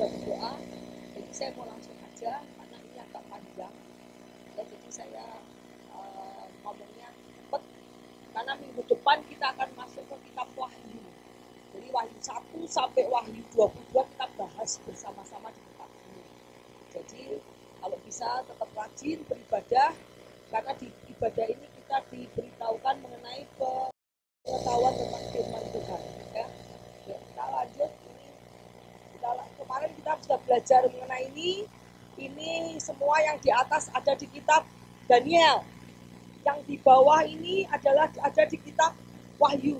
sudah berdoa, jadi saya mau langsung aja karena ini agak panjang. Ya, jadi saya ngomongnya cepet karena minggu depan kita akan masuk ke kitab Wahyu. Jadi Wahyu 1 sampai Wahyu 22 kita bahas bersama-sama di kitab ini. Jadi kalau bisa tetap rajin beribadah, karena di ibadah ini kita diberitahukan mengenai pengetahuan tentang firman Tuhan. Ya, kita lanjut. Kemarin kita sudah belajar mengenai ini semua yang di atas ada di kitab Daniel, yang di bawah ini adalah ada di kitab Wahyu.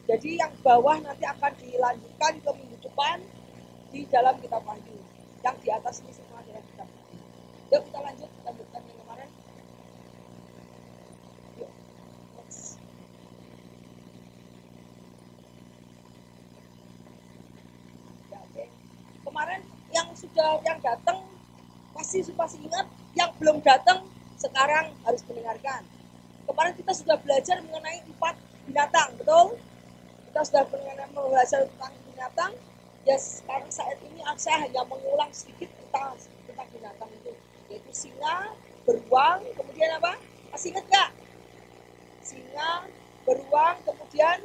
Jadi yang bawah nanti akan dilanjutkan ke minggu depan di dalam kitab Wahyu. Yang di atas ini semua adalah kitab Wahyu. Yuk kita lanjutkan yang kemarin. Yuk, next. Ya, okay. Kemarin yang datang pasti ingat, yang belum datang sekarang harus mendengarkan. Kemarin kita sudah belajar mengenai 4 binatang, betul? Kita sudah belajar tentang binatang. Ya, sekarang saat ini saya hanya mengulang sedikit tentang binatang itu, yaitu singa, beruang, kemudian apa? Masih ingat nggak? Singa, beruang, kemudian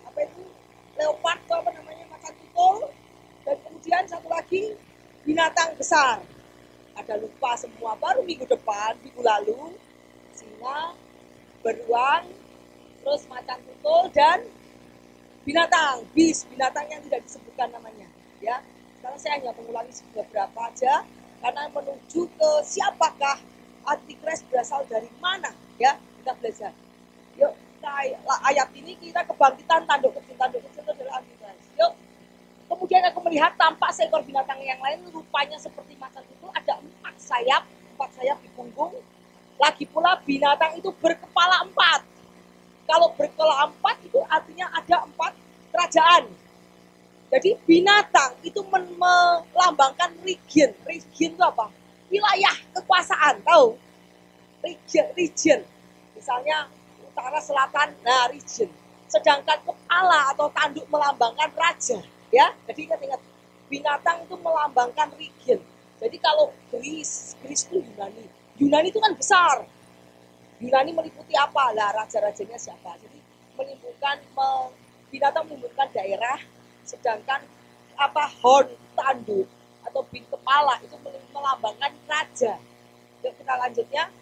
apa itu? Leopard, apa namanya, macan tutul, dan kemudian satu lagi binatang besar. Ada lupa semua, baru minggu lalu singa, beruang, terus macan tutul, dan binatang yang tidak disebutkan namanya. Ya, sekarang saya hanya mengulangi beberapa aja karena menuju ke siapakah Antikris, berasal dari mana. Ya, kita belajar. Yuk, ayat ini kita kebangkitan tanduk kecil itu adalah Antikris. Yuk. Kemudian aku melihat tampak seekor binatang yang lain, rupanya seperti macan tutul, ada 4 sayap di punggung. Lagi pula binatang itu berkepala 4. Kalau berkepala 4 itu artinya ada 4 kerajaan. Jadi binatang itu melambangkan region. Region itu apa? Wilayah kekuasaan, tahu? Region. Misalnya utara, selatan, nah region. Sedangkan kepala atau tanduk melambangkan raja. Ya, jadi ingat, binatang itu melambangkan region. Jadi kalau Greece itu Yunani itu kan besar. Yunani meliputi apa? Lah, raja-rajanya siapa? Jadi binatang menimbulkan daerah, sedangkan horn, tanduk atau kepala itu melambangkan raja. Yuk kita lanjutnya.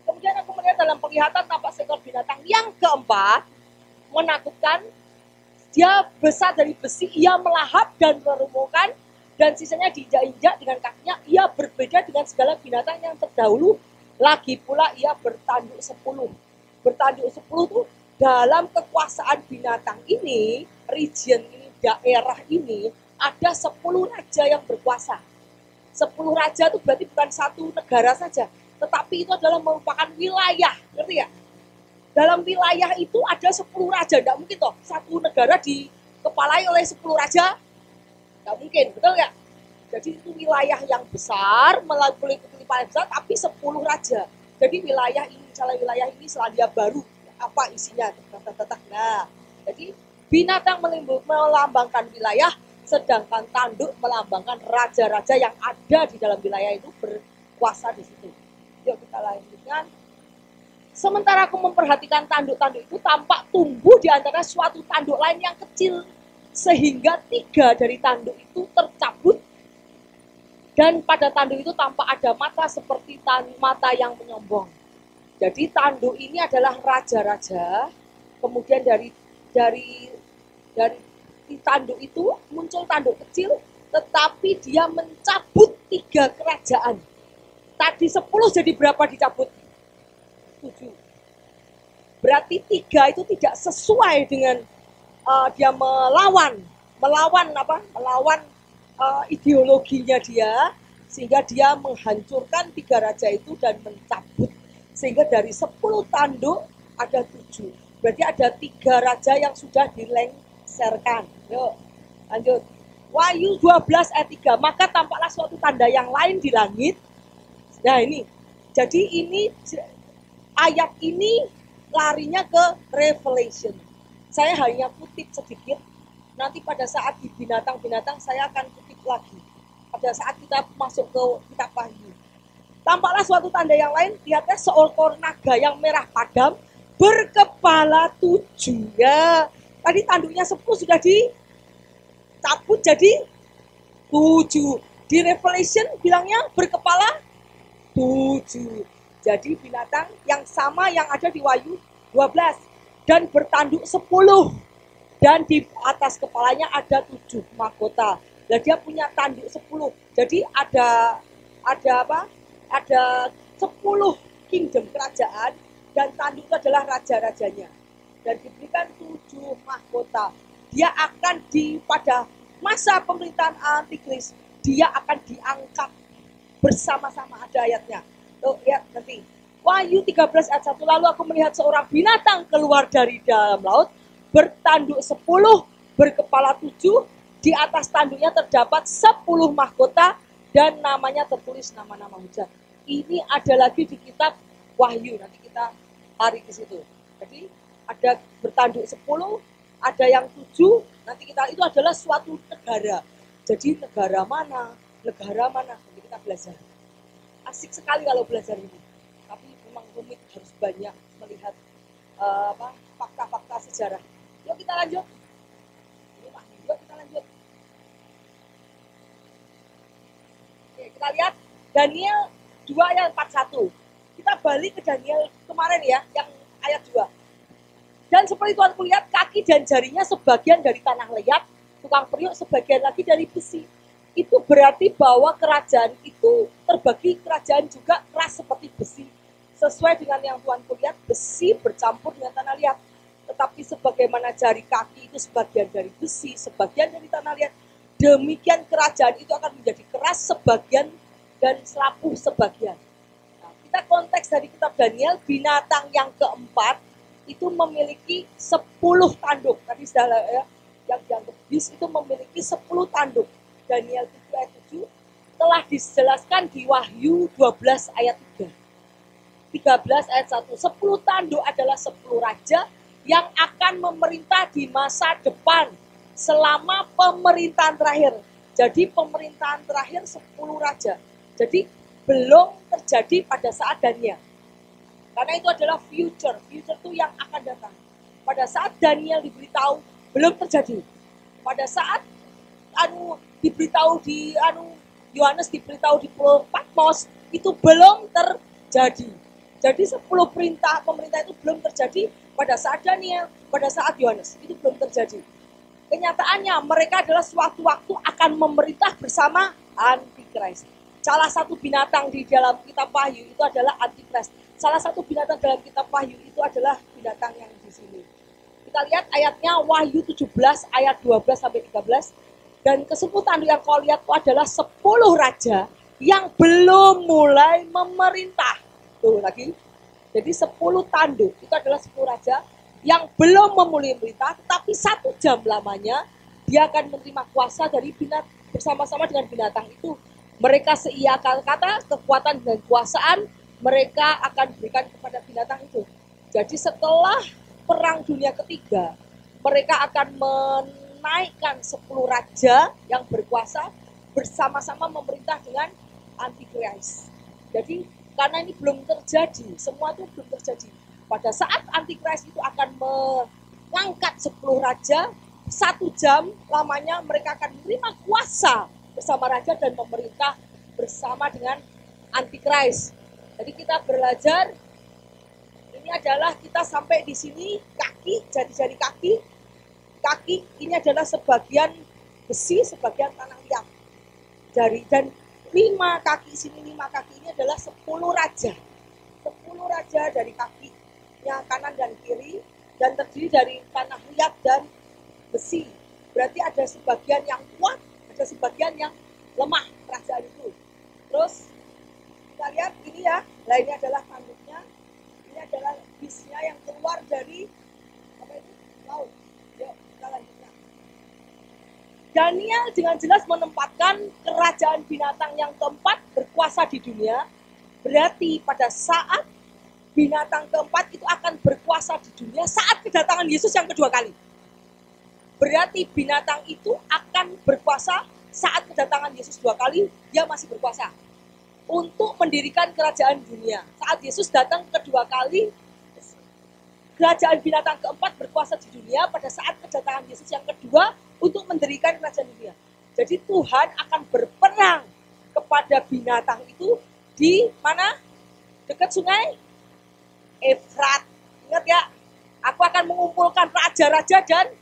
Kemudian aku melihat dalam penglihatan tampak seekor binatang yang keempat, menakutkan. Dia besar dari besi, ia melahap dan merumukkan, dan sisanya diinjak-injak dengan kakinya. Ia berbeda dengan segala binatang yang terdahulu. Lagi pula ia bertanduk 10. Bertanduk 10 itu dalam kekuasaan binatang ini, region ini, daerah ini, ada 10 raja yang berkuasa. 10 raja itu berarti bukan satu negara saja, tetapi itu adalah merupakan wilayah, ngerti ya? Dalam wilayah itu ada 10 raja, tidak mungkin toh satu negara dikepalai oleh 10 raja, tidak mungkin, betul nggak? Jadi itu wilayah yang besar, melalui paling besar, tapi 10 raja. Jadi wilayah ini, misalnya wilayah ini Selandia Baru, apa isinya? Nah, jadi binatang melambangkan wilayah, sedangkan tanduk melambangkan raja-raja yang ada di dalam wilayah itu berkuasa di situ. Yuk kita lanjutkan. Sementara aku memperhatikan tanduk-tanduk itu, tampak tumbuh di antara suatu tanduk lain yang kecil, sehingga 3 dari tanduk itu tercabut, dan pada tanduk itu tampak ada mata seperti mata yang menyombong. Jadi tanduk ini adalah raja-raja. Kemudian dari tanduk itu muncul tanduk kecil, tetapi dia mencabut 3 kerajaan. Tadi 10 jadi berapa dicabut? 7. Berarti 3 itu tidak sesuai dengan dia melawan ideologinya dia, sehingga dia menghancurkan 3 raja itu dan mencabut. Sehingga dari 10 tanduk ada 7. Berarti ada 3 raja yang sudah dilengsarkan. Yuk, lanjut. Wahyu 12 ayat 3. Maka tampaklah suatu tanda yang lain di langit. Nah ini, jadi ini ayat ini larinya ke Revelation. Saya hanya kutip sedikit, nanti pada saat di binatang-binatang saya akan kutip lagi. pada saat kita masuk ke kitab Wahyu. Tampaklah suatu tanda yang lain, lihatnya seekor naga yang merah padam berkepala 7. Ya, tadi tanduknya 10 sudah dicabut jadi 7. Di Revelation bilangnya berkepala 7. Jadi binatang yang sama yang ada di Wahyu 12 dan bertanduk 10. Dan di atas kepalanya ada 7 mahkota. Dan dia punya tanduk 10. Jadi ada apa? Ada 10 kingdom kerajaan dan tanduk itu adalah raja-rajanya. Dan diberikan 7 mahkota. Dia akan pada masa pemerintahan Antikris, dia akan diangkat bersama-sama, ada ayatnya. Tuh, lihat nanti. Wahyu 13 ayat 1, lalu aku melihat seorang binatang keluar dari dalam laut, bertanduk 10, berkepala 7, di atas tanduknya terdapat 10 mahkota, dan namanya tertulis nama-nama hujat. Ini ada lagi di kitab Wahyu, nanti kita hari ke situ. Jadi ada bertanduk 10, ada yang 7, nanti kita, itu adalah suatu negara. Jadi negara mana, nanti kita belajar. Asik sekali kalau belajar ini, tapi memang rumit, harus banyak melihat fakta-fakta sejarah. Yuk kita lanjut. Yuk kita lanjut. Oke, kita lihat Daniel 2 ayat 41. Kita balik ke Daniel kemarin ya, yang ayat 2. Dan seperti Tuhan kulihat, kaki dan jarinya sebagian dari tanah liat, tukang periuk sebagian lagi dari besi. Itu berarti bahwa kerajaan itu terbagi, kerajaan juga keras seperti besi. Sesuai dengan yang Tuhan kulihat, besi bercampur dengan tanah liat. Tetapi sebagaimana jari kaki itu sebagian dari besi, sebagian dari tanah liat, demikian kerajaan itu akan menjadi keras sebagian dan serapuh sebagian. Nah, kita konteks dari kitab Daniel, binatang yang keempat itu memiliki 10 tanduk. Tadi sudah ya, yang dianggap bis itu memiliki 10 tanduk. Daniel 7 ayat 7 telah dijelaskan di Wahyu 12 ayat 3. 13 ayat 1. 10 tanduk adalah 10 raja yang akan memerintah di masa depan selama pemerintahan terakhir. Jadi pemerintahan terakhir 10 raja. Jadi belum terjadi pada saat Daniel. Karena itu adalah future. Future itu yang akan datang. Pada saat Daniel diberitahu belum terjadi. Pada saat diberitahu di Yohanes diberitahu di Pulau Patmos itu belum terjadi. Jadi 10 pemerintah itu belum terjadi pada saat Daniel, pada saat Yohanes, itu belum terjadi. Kenyataannya mereka adalah suatu waktu akan memerintah bersama Antikris. Salah satu binatang di dalam kitab Wahyu itu adalah Antikris. Salah satu binatang dalam kitab Wahyu itu adalah binatang yang di sini. Kita lihat ayatnya Wahyu 17 ayat 12 sampai 13. Dan ke-10 tanduk yang kau lihat itu adalah 10 raja yang belum mulai memerintah. Tuh lagi. Jadi 10 tanduk itu adalah 10 raja yang belum memulai memerintah, tetapi 1 jam lamanya dia akan menerima kuasa dari binatang bersama-sama dengan binatang itu. Mereka seiakan kata kekuatan dan kekuasaan mereka akan berikan kepada binatang itu. Jadi setelah Perang Dunia Ketiga, mereka akan menaikkan 10 raja yang berkuasa bersama-sama memerintah dengan Antikris. Jadi karena ini belum terjadi, semua itu belum terjadi. Pada saat Antikris itu akan mengangkat 10 raja, 1 jam lamanya mereka akan menerima kuasa bersama raja dan memerintah bersama dengan Antikris. Jadi kita belajar, ini adalah kita sampai di sini, kaki, jari-jari kaki ini adalah sebagian besi, sebagian tanah liat. Jari dan 5 kaki sini, 5 kaki ini adalah 10 raja. 10 raja dari kakinya kanan dan kiri dan terdiri dari tanah liat dan besi. Berarti ada sebagian yang kuat, ada sebagian yang lemah kerajaan itu. Terus kita lihat ini ya, nah ini adalah tanduknya. Ini adalah bisnya yang keluar dari laut. Yuk kita lanjutkan. Daniel dengan jelas menempatkan kerajaan binatang yang keempat berkuasa di dunia. Berarti pada saat binatang keempat itu akan berkuasa di dunia saat kedatangan Yesus yang kedua kali. Berarti binatang itu akan berkuasa saat kedatangan Yesus 2 kali, dia masih berkuasa untuk mendirikan kerajaan dunia. Saat Yesus datang kedua kali, kerajaan binatang keempat berkuasa di dunia. Pada saat kedatangan Yesus yang kedua, untuk mendirikan kerajaan dunia. Jadi Tuhan akan berperang kepada binatang itu di mana? Dekat sungai Efrat. Ingat ya, aku akan mengumpulkan raja-raja dan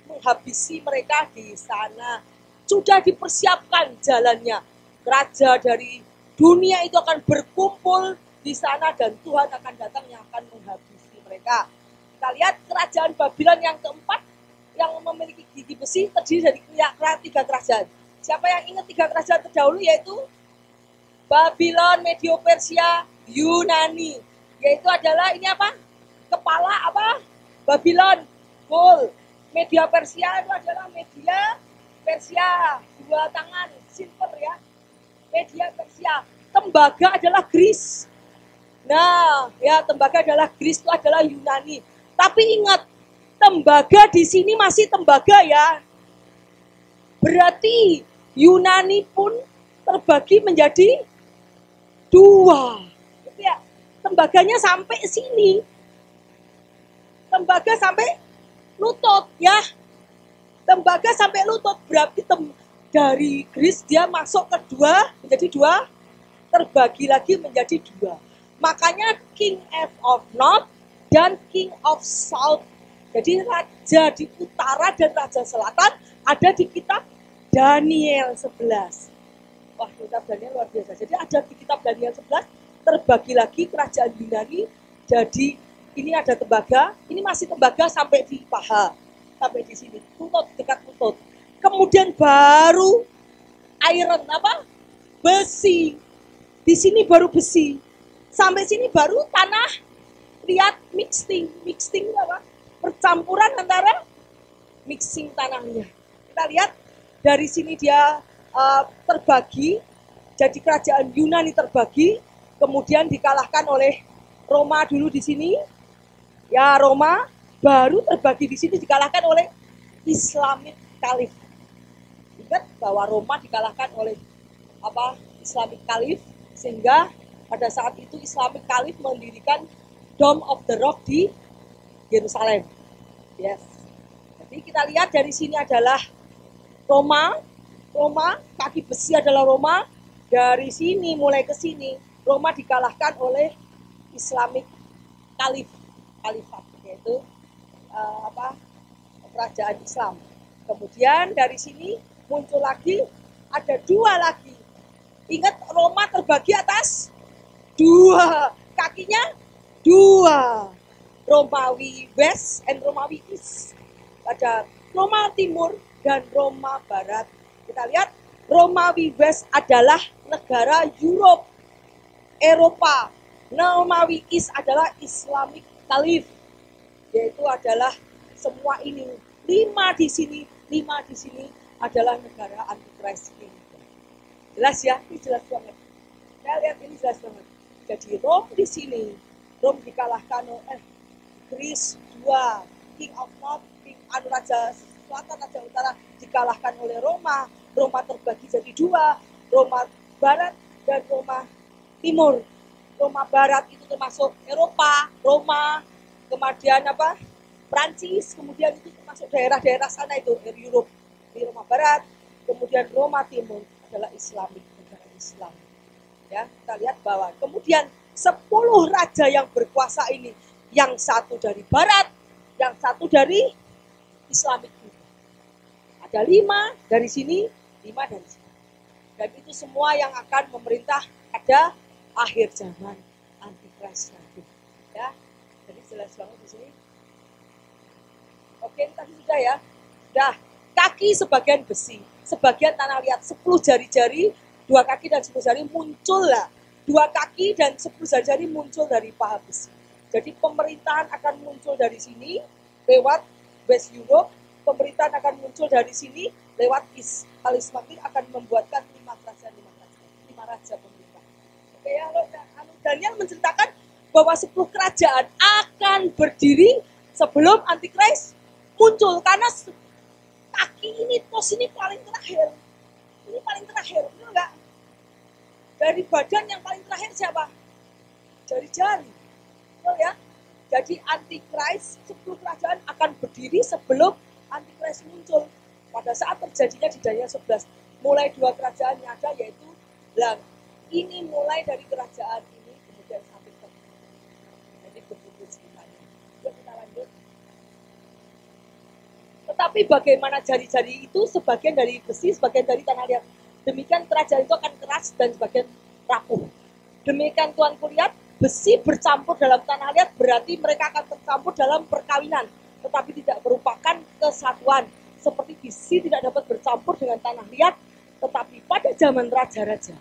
menghabisi mereka di sana. Sudah dipersiapkan jalannya. Raja dari dunia itu akan berkumpul di sana dan Tuhan akan datang yang akan menghabisi mereka. Kita lihat kerajaan Babylon yang keempat yang memiliki gigi besi terdiri dari 3 kerajaan. Siapa yang ingat 3 kerajaan terdahulu, yaitu Babylon, Medio Persia, Yunani. Yaitu adalah ini apa? Kepala apa? Babylon, gold. Media Persia itu adalah media Persia, 2 tangan, silver ya. Media Persia. Tembaga adalah Greece. Nah, ya tembaga adalah Greece, itu adalah Yunani. Tapi ingat, tembaga di sini masih tembaga ya. Berarti Yunani pun terbagi menjadi 2. Gitu ya. Tembaganya sampai sini. Tembaga sampai lutut ya. Tembaga sampai lutut, berarti dari Greece dia masuk ke 2 menjadi 2, terbagi lagi menjadi 2. Makanya King of North dan King of South. Jadi raja di utara dan raja selatan ada di kitab Daniel 11. Wah, kitab Daniel luar biasa. Jadi ada di kitab Daniel 11 terbagi lagi kerajaan Yunani. Jadi ini ada tembaga, ini masih tembaga sampai di paha. Sampai di sini, lutut, dekat lutut. Kemudian baru iron apa? Besi. Di sini baru besi. Sampai sini baru tanah. Lihat mixing apa? Percampuran antara mixing tanahnya. Kita lihat dari sini dia terbagi. Jadi kerajaan Yunani terbagi, kemudian dikalahkan oleh Roma dulu di sini. Ya, Roma baru terbagi di sini dikalahkan oleh Islamic Caliph. Ingat bahwa Roma dikalahkan oleh Islamic Caliph, sehingga pada saat itu Islamic Caliph mendirikan Dome of the Rock di Yerusalem. Yes. Jadi kita lihat dari sini adalah Roma, kaki besi adalah Roma. Dari sini mulai ke sini Roma dikalahkan oleh Islamic Khalifat, yaitu kerajaan Islam. Kemudian dari sini muncul lagi, ada 2 lagi. Ingat Roma terbagi atas 2, kakinya 2. Romawi West dan Romawi East. Ada Roma Timur dan Roma Barat. Kita lihat Romawi West adalah negara Eropa. Romawi East adalah Islamic Caliph. Yaitu adalah semua ini 5 di sini adalah negara Antichrist. Jelas ya, ini jelas banget. Saya lihat ini jelas banget. Jadi Rome di sini, Rome dikalahkan oleh Greece 2, King of North, Raja Selatan, Raja Utara dikalahkan oleh Roma. Roma terbagi jadi 2, Roma Barat dan Roma Timur. Roma Barat itu termasuk Eropa, Roma, kemudian Prancis, kemudian itu termasuk daerah-daerah sana itu Europe. Di Roma Barat, kemudian Roma Timur adalah Islamik, negara Islam. Ya, kita lihat bahwa kemudian 10 raja yang berkuasa ini, yang satu dari Barat, yang satu dari Islamik. Ada 5 dari sini, 5 dari sini. Dan itu semua yang akan memerintah pada akhir zaman Antichrist nanti. Ya, jadi jelas banget di sini. Oke, tadi sudah ya. Sudah, kaki sebagian besi, sebagian tanah liat, 10 jari-jari, 2 kaki dan 10 jari muncul lah. 2 kaki dan 10 jari-jari muncul dari paha besi. Jadi pemerintahan akan muncul dari sini, lewat West Europe. Pemerintahan akan muncul dari sini, lewat East. Kalismatik akan membuatkan 5 raja pemerintah. Oke ya, Daniel menceritakan bahwa 10 kerajaan akan berdiri sebelum Antichrist muncul. Karena kaki ini, tos ini paling terakhir. ini paling terakhir, betul nggak? Dari badan yang paling terakhir siapa? Jari-jari, betul ya? Jadi Antikris, 10 kerajaan akan berdiri sebelum Antikris muncul. Pada saat terjadinya di Daniel 11, mulai 2 kerajaan yang ada, yaitu ini mulai dari kerajaan ini kemudian sampai ke jadi begitu ceritanya. Yuk kita lanjut. Tetapi bagaimana jari-jari itu sebagian dari besi, sebagian dari tanah liat. Demikian kerajaan itu akan keras dan sebagian rapuh. Demikian Tuhan kulihat besi bercampur dalam tanah liat, berarti mereka akan tercampur dalam perkawinan, tetapi tidak merupakan kesatuan. Seperti besi tidak dapat bercampur dengan tanah liat, tetapi pada zaman raja-raja,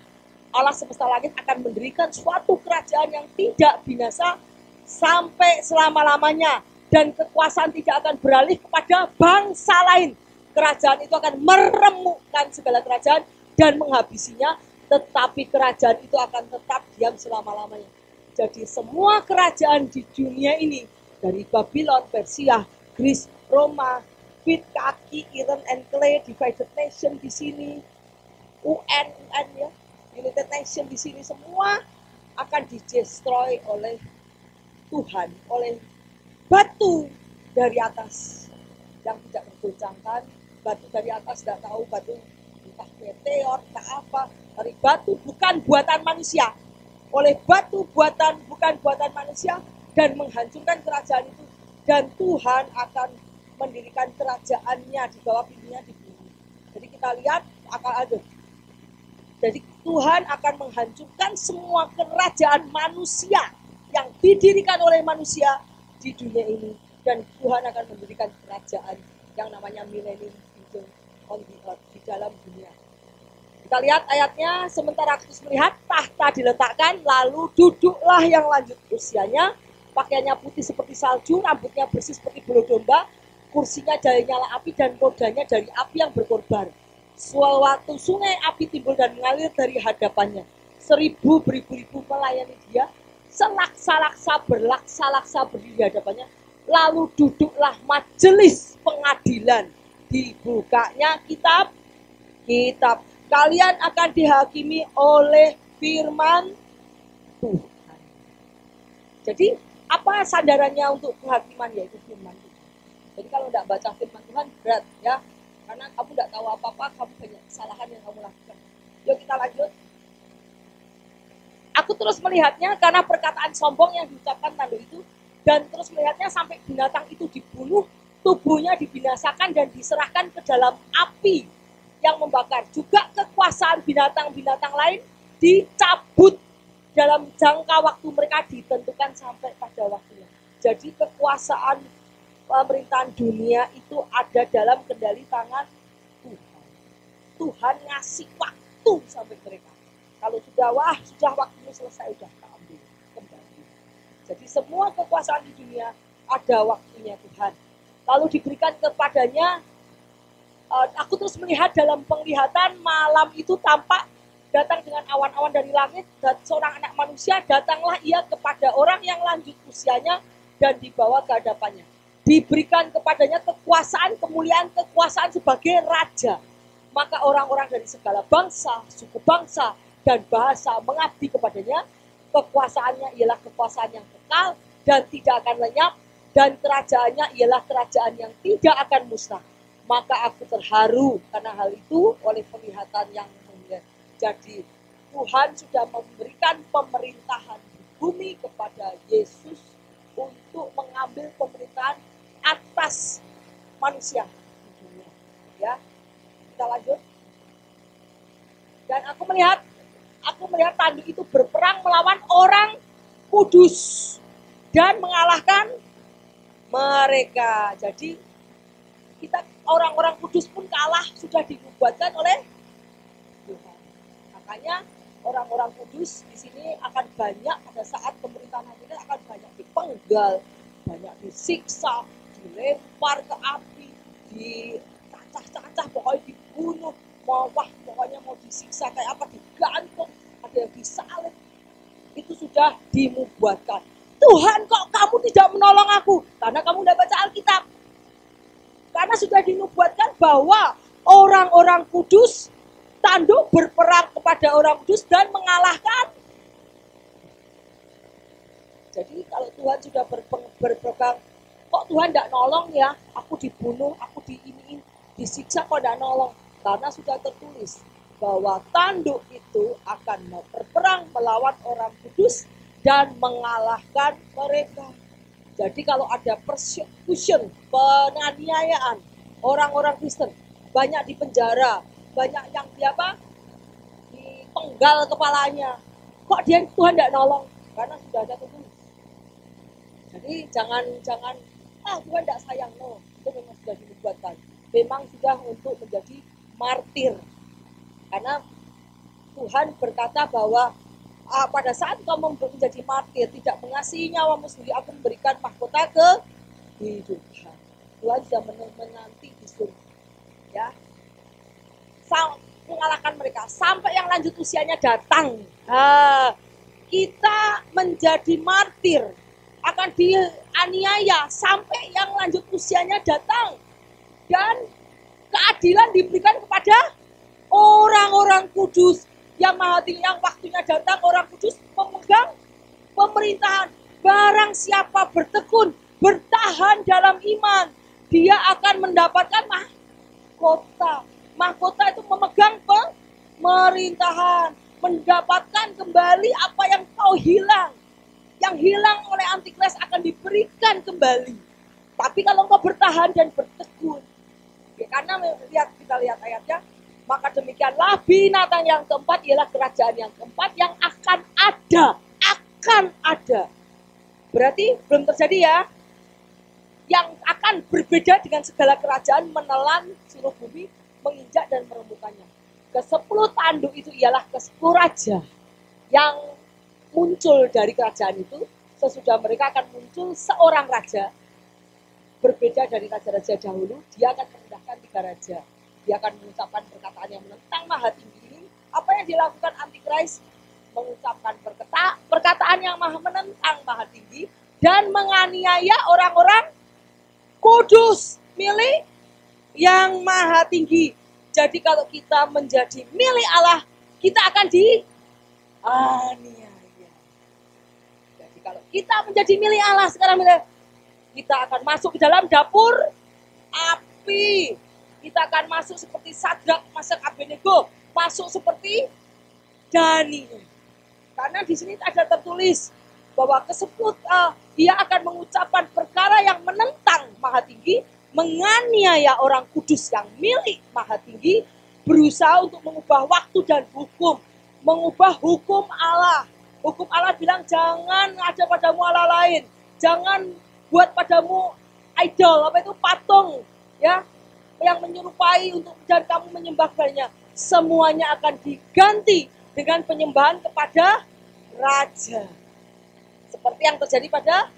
Allah semesta langit akan mendirikan suatu kerajaan yang tidak binasa sampai selama-lamanya, dan kekuasaan tidak akan beralih kepada bangsa lain. Kerajaan itu akan meremukkan segala kerajaan dan menghabisinya, tetapi kerajaan itu akan tetap diam selama-lamanya. Jadi semua kerajaan di dunia ini, dari Babylon, Persia, Greece, Roma, Fit, Kaki, Iran and Clay, Divided Nation di sini, UN ya, United Nation di sini, semua akan di-destroy oleh Tuhan, oleh batu dari atas yang tidak bergoncangkan. Batu dari atas tidak tahu, batu entah meteor, entah apa, dari batu bukan buatan manusia, oleh batu bukan buatan manusia, dan menghancurkan kerajaan itu, dan Tuhan akan mendirikan kerajaannya di bawah pintunya di bumi. Jadi kita lihat akan ada. Jadi Tuhan akan menghancurkan semua kerajaan manusia yang didirikan oleh manusia di dunia ini, dan Tuhan akan mendirikan kerajaan yang namanya millennium kingdom on the earth, di dalam dunia. Kita lihat ayatnya, sementara Kristus melihat tahta diletakkan, lalu duduklah yang lanjut usianya, pakaiannya putih seperti salju, rambutnya bersih seperti bulu domba, kursinya dari nyala api dan rodanya dari api yang berkorbar. Suatu sungai api timbul dan mengalir dari hadapannya. 1000 beribu-ribu melayani dia, selaksa-laksa berlaksa-laksa berdiri di hadapannya. Lalu duduklah majelis pengadilan, dibukanya kitab. Kalian akan dihakimi oleh firman Tuhan. Jadi apa sandarannya untuk penghakiman, yaitu firman Tuhan. Jadi kalau tidak baca firman Tuhan berat ya, karena kamu tidak tahu apa-apa, kamu banyak kesalahan yang kamu lakukan. Yuk kita lanjut. Aku terus melihatnya karena perkataan sombong yang diucapkan tanduk itu, dan terus melihatnya sampai binatang itu dibunuh, tubuhnya dibinasakan dan diserahkan ke dalam api yang membakar. Juga kekuasaan binatang-binatang lain dicabut dalam jangka waktu mereka ditentukan sampai pada waktunya. Jadi kekuasaan pemerintahan dunia itu ada dalam kendali tangan Tuhan. Tuhan ngasih waktu sampai mereka. Kalau sudah waktunya selesai, sudah ambil kembali. Jadi semua kekuasaan di dunia ada waktunya Tuhan. Lalu diberikan kepadanya. Aku terus melihat dalam penglihatan, malam itu tampak datang dengan awan-awan dari langit, dan seorang anak manusia datanglah ia kepada orang yang lanjut usianya dan dibawa ke hadapannya. Diberikan kepadanya kekuasaan, kemuliaan, kekuasaan sebagai raja. Maka orang-orang dari segala bangsa, suku bangsa, dan bahasa mengabdi kepadanya. Kekuasaannya ialah kekuasaan yang kekal dan tidak akan lenyap, dan kerajaannya ialah kerajaan yang tidak akan musnah. Maka aku terharu karena hal itu oleh penglihatan yang mulia. Jadi Tuhan sudah memberikan pemerintahan di bumi kepada Yesus untuk mengambil pemerintahan atas manusia di dunia. Ya, kita lanjut. Dan aku melihat tanduk itu berperang melawan orang kudus dan mengalahkan mereka. Jadi kita orang-orang kudus pun kalah, sudah dinubuatkan oleh Tuhan. Makanya orang-orang kudus di sini akan banyak pada saat pemerintahan ini, akan banyak dipenggal, banyak disiksa, dilempar ke api, dicacah-cacah, pokoknya dibunuh, pokoknya mau disiksa kayak apa, digantung, ada yang disalib. Itu sudah dinubuatkan. Tuhan, kok kamu tidak menolong aku? Karena kamu tidak baca Alkitab. Karena sudah dinubuatkan bahwa orang-orang kudus tanduk berperang kepada orang kudus dan mengalahkan. Jadi kalau Tuhan sudah berpegang, kok Tuhan tidak nolong ya, aku dibunuh, aku diiniin, disiksa kok tidak nolong. Karena sudah tertulis bahwa tanduk itu akan berperang melawan orang kudus dan mengalahkan mereka. Jadi kalau ada persecution, penganiayaan, orang-orang Kristen banyak di penjara, banyak yang dipenggal kepalanya. Kok Tuhan tidak nolong? Karena sudah ada tertulis. Jadi jangan Tuhan tidak sayang, no. Itu memang sudah dibuatkan. Memang sudah untuk menjadi martir. Karena Tuhan berkata bahwa pada saat kau menjadi martir, tidak mengasihi nyawamu sendiri, aku memberikan mahkota kehidupan. Tuhan sudah menanti di surga. Ya. Mengalahkan mereka sampai yang lanjut usianya datang. Kita menjadi martir, akan dianiaya sampai yang lanjut usianya datang, dan keadilan diberikan kepada orang-orang kudus yang maha tinggi, yang waktunya datang. Orang kudus memegang pemerintahan. Barang siapa bertekun, bertahan dalam iman, dia akan mendapatkan mahkota. Mahkota itu memegang pemerintahan, mendapatkan kembali apa yang kau hilang. Yang hilang oleh Antikris akan diberikan kembali. Tapi kalau engkau bertahan dan bertekun, ya, karena kita lihat ayatnya, maka demikianlah binatang yang keempat ialah kerajaan yang keempat yang akan ada. Berarti belum terjadi ya. Yang akan berbeda dengan segala kerajaan, menelan seluruh bumi, menginjak dan merembukannya. Ke-10 tanduk itu ialah ke-10 raja yang muncul dari kerajaan itu. Sesudah mereka akan muncul seorang raja, berbeda dari raja-raja dahulu. Dia akan merendahkan 3 raja. Dia akan mengucapkan perkataan yang menentang maha tinggi ini. Apa yang dilakukan Antikris? Mengucapkan perkataan yang menentang maha tinggi dan menganiaya orang-orang kudus milik yang maha tinggi. Jadi kalau kita menjadi milik Allah, kita akan dianiaya. Kalau kita menjadi milik Allah sekarang, kita akan masuk ke dalam dapur api. Kita akan masuk seperti Sadrak, Mesak, Abednego, masuk seperti Daniel. Karena di sini ada tertulis bahwa dia akan mengucapkan perkara yang menentang maha tinggi, menganiaya orang kudus yang milik maha tinggi, berusaha untuk mengubah waktu dan hukum, mengubah hukum Allah. Hukum Allah bilang jangan ada padamu Allah lain, jangan buat padamu idol, patung, ya, yang menyerupai untuk dan kamu menyembah kepadanya. Semuanya akan diganti dengan penyembahan kepada raja, seperti yang terjadi pada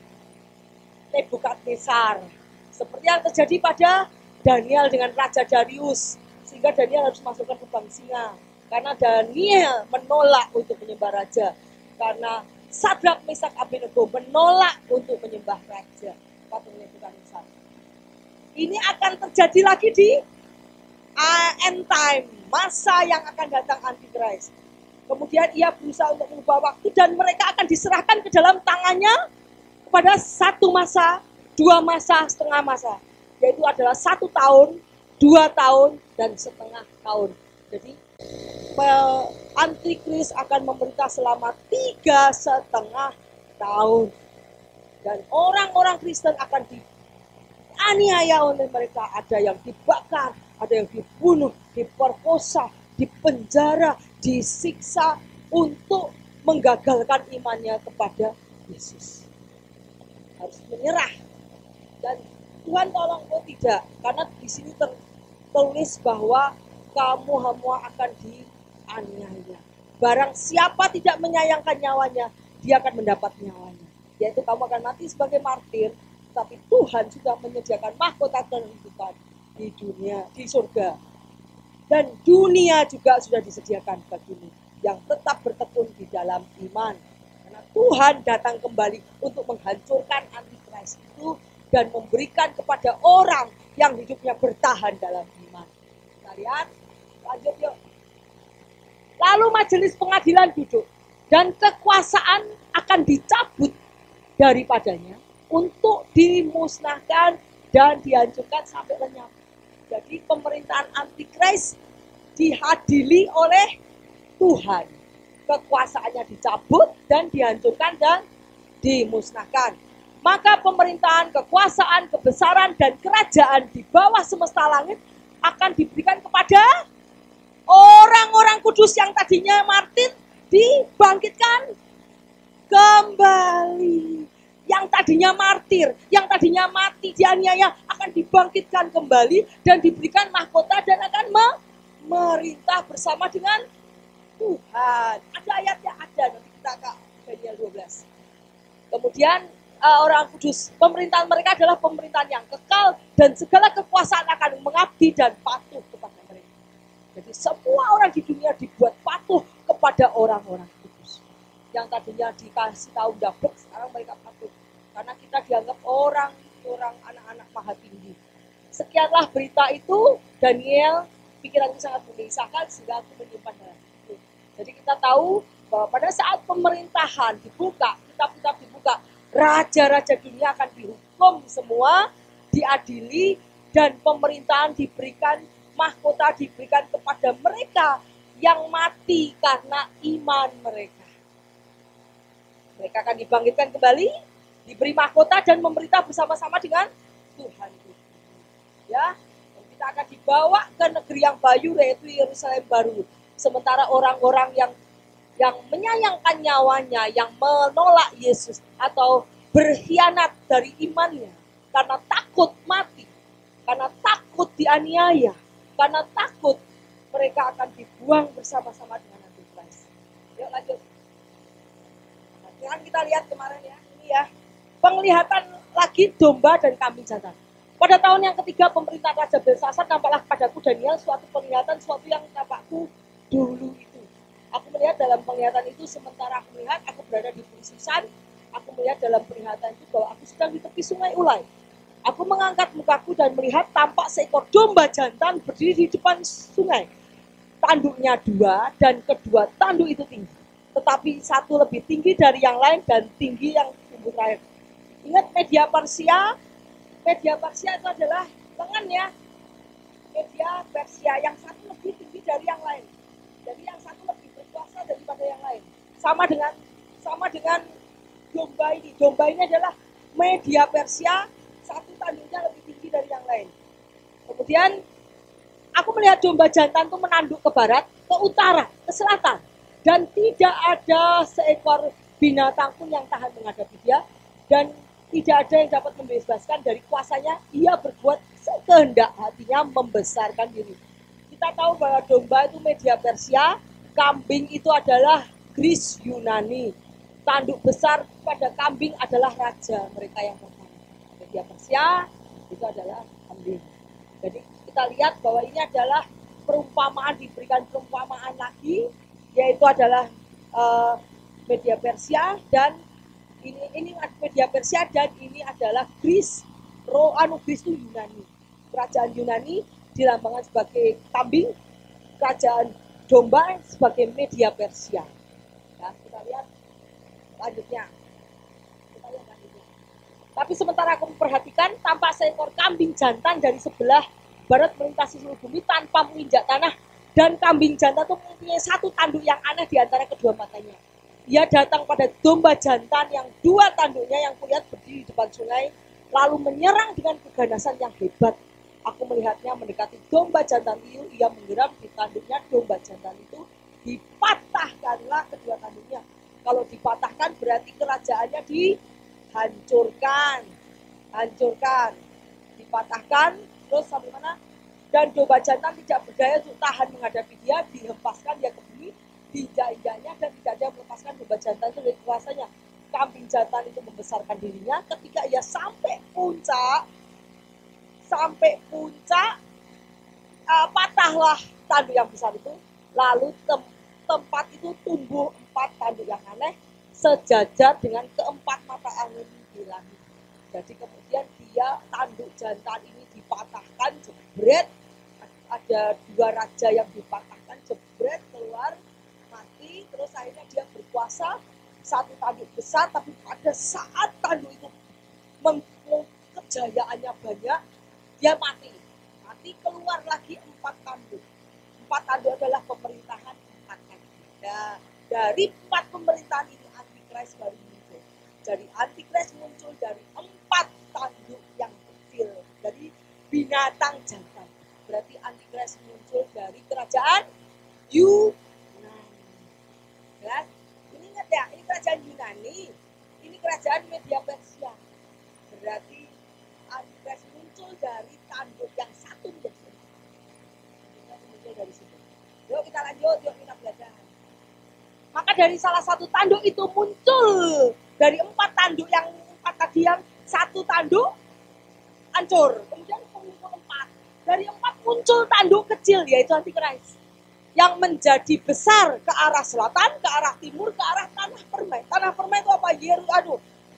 Nebukadnezar, seperti yang terjadi pada Daniel dengan Raja Darius, sehingga Daniel harus masukkan ke lubang singa karena Daniel menolak untuk menyembah raja. Karena Sadrak, Mesak, Abednego menolak untuk menyembah raja. Patungnya bukan Nebukadnezar. Ini akan terjadi lagi di end time, masa yang akan datang Antikris. Kemudian ia berusaha untuk mengubah waktu dan mereka akan diserahkan ke dalam tangannya kepada 1 masa, 2 masa, setengah masa. Yaitu adalah 1 tahun, 2 tahun, dan setengah tahun. Jadi Antikris akan memerintah selama 3,5 tahun. Dan orang-orang Kristen akan dianiaya oleh mereka. Ada yang dibakar, ada yang dibunuh, diperkosa, dipenjara, disiksa untuk menggagalkan imannya kepada Yesus. Harus menyerah. Dan Tuhan tolong kau tidak. Karena di sini tertulis bahwa kamu semua akan dianiaya. Barang siapa tidak menyayangkan nyawanya, dia akan mendapat nyawanya. Yaitu kamu akan mati sebagai martir, tapi Tuhan sudah menyediakan mahkota kehidupan di dunia, di surga. Dan dunia juga sudah disediakan bagimu yang tetap bertekun di dalam iman. Karena Tuhan datang kembali untuk menghancurkan Antikris itu dan memberikan kepada orang yang hidupnya bertahan dalam iman. Kita lihat, lanjut yuk. Lalu majelis pengadilan duduk dan kekuasaan akan dicabut daripadanya untuk dimusnahkan dan dihancurkan sampai lenyap. Jadi pemerintahan antikris dihadili oleh Tuhan. Kekuasaannya dicabut dan dihancurkan dan dimusnahkan. Maka pemerintahan, kekuasaan, kebesaran, dan kerajaan di bawah semesta langit akan diberikan kepada orang-orang kudus yang tadinya martir, dibangkitkan kembali. Yang tadinya martir, yang tadinya mati, dianiaya, akan dibangkitkan kembali dan diberikan mahkota dan akan memerintah bersama dengan Tuhan. Ada ayatnya, ada, nanti kita ke Daniel 12. Kemudian orang kudus, pemerintahan mereka adalah pemerintahan yang kekal dan segala kekuasaan akan mengabdi dan patuh kepada mereka. Jadi semua orang di dunia dibuat patuh kepada orang-orang kudus. Yang tadinya dikasih tahu dablek, sekarang mereka patuh. Karena kita dianggap orang anak-anak maha tinggi. Sekianlah berita itu, Daniel, pikiranku sangat menggelisahkan sehingga aku menyimpan hal itu. Jadi kita tahu bahwa pada saat pemerintahan dibuka, kitab-kitab dibuka, raja-raja dunia akan dihukum semua, diadili, dan pemerintahan diberikan, mahkota diberikan kepada mereka yang mati karena iman mereka. Mereka akan dibangkitkan kembali, diberi mahkota dan memerintah bersama-sama dengan Tuhan. Ya, dan kita akan dibawa ke negeri yang bayu, yaitu Yerusalem baru. Sementara orang-orang yang menyayangkan nyawanya, yang menolak Yesus atau berkhianat dari imannya karena takut mati, karena takut dianiaya, karena takut, mereka akan dibuang bersama-sama dengan Antikris. Yuk lanjut. Nah, kita lihat kemarin ya, ini ya. Penglihatan lagi domba dan kambing jantan. Pada tahun yang ketiga pemerintahan Raja Belsasar, nampaklah padaku Daniel suatu penglihatan, suatu yang tampakku dulu itu. Aku melihat dalam penglihatan itu, sementara aku melihat, aku berada di Susan. Aku melihat dalam penglihatan itu bahwa aku sedang di tepi sungai Ulai. Aku mengangkat mukaku dan melihat tampak seekor domba jantan berdiri di depan sungai. Tanduknya dua dan kedua tanduk itu tinggi. Tetapi satu lebih tinggi dari yang lain dan tinggi yang tumbuh terakhir. Ingat media Persia itu adalah lengan ya. Media Persia yang satu lebih tinggi dari yang lain. Jadi yang satu lebih berkuasa daripada yang lain. Sama dengan domba ini. Domba ini adalah media Persia, satu tanduknya lebih tinggi dari yang lain. Kemudian aku melihat domba jantan itu menanduk ke barat, ke utara, ke selatan. Dan tidak ada seekor binatang pun yang tahan menghadapi dia. Dan tidak ada yang dapat membebaskan dari kuasanya. Ia berbuat sekehendak hatinya, membesarkan diri. Kita tahu bahwa domba itu media Persia, kambing itu adalah Gris Yunani. Tanduk besar pada kambing adalah raja mereka yang pertama. Media Persia itu adalah kambing. Jadi kita lihat bahwa ini adalah perumpamaan, diberikan perumpamaan lagi, yaitu adalah media Persia dan ini media Persia dan ini adalah Gris. Gris itu Yunani. Kerajaan Yunani dilambangkan sebagai kambing, kerajaan domba sebagai media Persia. Ya, kita lihat lanjutnya. Tapi sementara aku memperhatikan, tampak seekor kambing jantan dari sebelah barat melintasi seluruh bumi tanpa menginjak tanah. Dan kambing jantan itu mempunyai satu tanduk yang aneh di antara kedua matanya. Ia datang pada domba jantan yang dua tanduknya yang kulihat berdiri di depan sungai, lalu menyerang dengan keganasan yang hebat. Aku melihatnya mendekati domba jantan itu, ia menggeram di tanduknya domba jantan itu, dipatahkanlah kedua tanduknya. Kalau dipatahkan berarti kerajaannya dihancurkan, dipatahkan, terus sampai mana? Dan domba jantan tidak berdaya untuk tahan menghadapi dia, dihempaskan dia ke bumi, diinjak-injaknya dan tidak ada melepaskan domba jantan itu dari kuasanya. Kambing jantan itu membesarkan dirinya ketika ia sampai puncak, patahlah tanduk yang besar itu, lalu tempat itu tumbuh 4 tanduk yang aneh, sejajar dengan keempat mata angin di langit. Jadi kemudian dia, tanduk jantan ini dipatahkan, jebret, ada 2 raja yang dipatahkan, jebret keluar, mati, terus akhirnya dia berkuasa, satu tanduk besar, tapi pada saat tanduk itu kejayaannya banyak, dia mati. Mati, keluar lagi 4 tanduk. 4 tanduk adalah pemerintahan 4 tanduk. Nah, dari 4 pemerintahan ini Antikris baru muncul. Jadi Antikris muncul dari 4 tanduk yang kecil, dari binatang jantan. Berarti Antikris muncul dari kerajaan Yunani. Ya, ini ingat ya, ini kerajaan Yunani, ini kerajaan Media Persia. Berarti Antikris muncul dari tanduk yang satu menjadi muncul dari situ. Yuk kita lanjut, yuk kita belajar. Maka dari salah satu tanduk itu muncul dari 4 tanduk yang 4 tadi, yang satu tanduk hancur, kemudian muncul 4. Dari 4 muncul tanduk kecil, yaitu Antikris, yang menjadi besar ke arah selatan, ke arah timur, ke arah tanah permai. Tanah permai itu apa?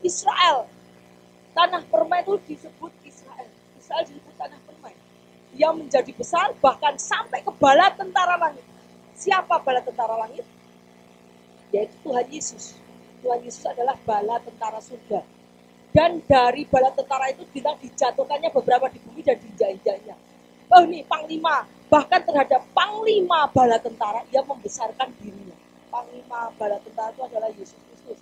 Israel. Tanah permai itu disebut Israel. Israel disebut tanah permai. Dia menjadi besar bahkan sampai ke bala tentara langit. Siapa bala tentara langit? Yaitu Tuhan Yesus. Tuhan Yesus adalah bala tentara surga. Dan dari bala tentara itu dijatuhkannya beberapa di bumi dan diinjak-injaknya. Oh ini panglima. Bahkan terhadap panglima bala tentara, ia membesarkan dirinya. Panglima bala tentara itu adalah Yesus Kristus.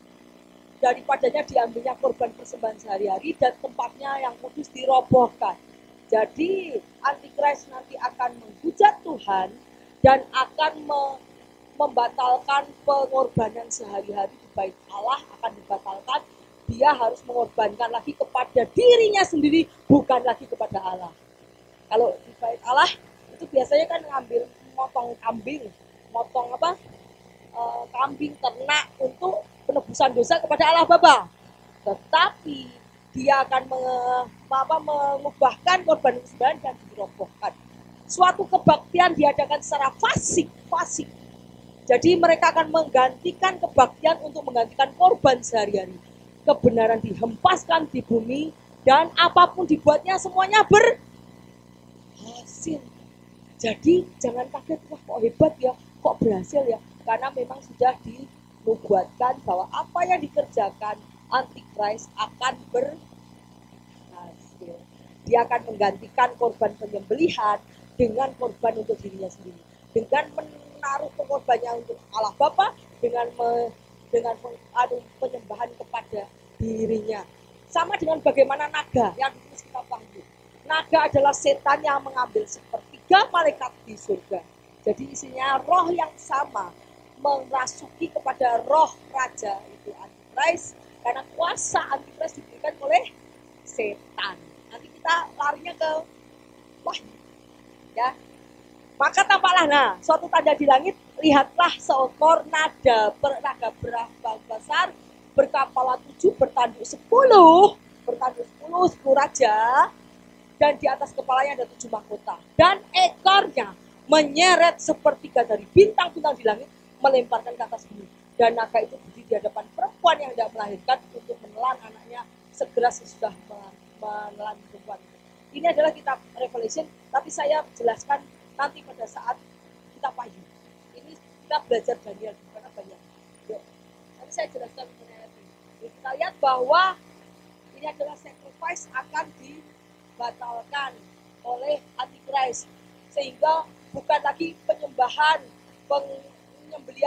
Daripadanya diambilnya korban persembahan sehari-hari dan tempatnya yang kudus dirobohkan. Jadi Antikris nanti akan menghujat Tuhan dan akan membatalkan pengorbanan sehari-hari di bait Allah, akan dibatalkan. Dia harus mengorbankan lagi kepada dirinya sendiri, bukan lagi kepada Allah. Kalau di bait Allah itu biasanya kan ngambil motong kambing, kambing ternak untuk penebusan dosa kepada Allah Bapa. Tetapi dia akan mengubahkan korban persembahan dan dirobohkan. Suatu kebaktian diadakan secara fasik. Jadi mereka akan menggantikan kebaktian untuk menggantikan korban sehari-hari. Kebenaran dihempaskan di bumi dan apapun dibuatnya semuanya berhasil. Jadi jangan kaget, wah kok hebat ya, kok berhasil ya. Karena memang sudah dinubuatkan bahwa apa yang dikerjakan Antikris akan berhasil. Dia akan menggantikan korban penyembelihan dengan korban untuk dirinya sendiri. Dengan menaruh pengorbannya untuk Allah Bapa, dengan penyembahan kepada dirinya. Sama dengan bagaimana naga yang ditulis kitab Wahyu. Naga adalah setan yang mengambil sepertiga malaikat di surga. Jadi isinya roh yang sama, merasuki kepada roh raja itu Antikris, karena kuasa Antikris diberikan oleh setan. Nanti kita larinya ke Wahyu. Ya. Maka tampaklah suatu tanda di langit, lihatlah seekor naga besar berkepala 7 bertanduk 10 raja, dan di atas kepalanya ada 7 mahkota, dan ekornya menyeret sepertiga dari bintang-bintang di langit, melemparkan ke atas bumi. Dan naga itu berdiri di hadapan perempuan yang hendak melahirkan untuk menelan anaknya segera sesudah menelan perempuan. Ini adalah kitab Revelation, tapi saya jelaskan nanti pada saat kita Wahyu. Ini kita belajar Daniel, karena banyak. Yuk, nanti saya jelaskan mengenai ini. Kita lihat bahwa ini adalah sacrifice akan dibatalkan oleh Antikris, sehingga bukan lagi penyembelihan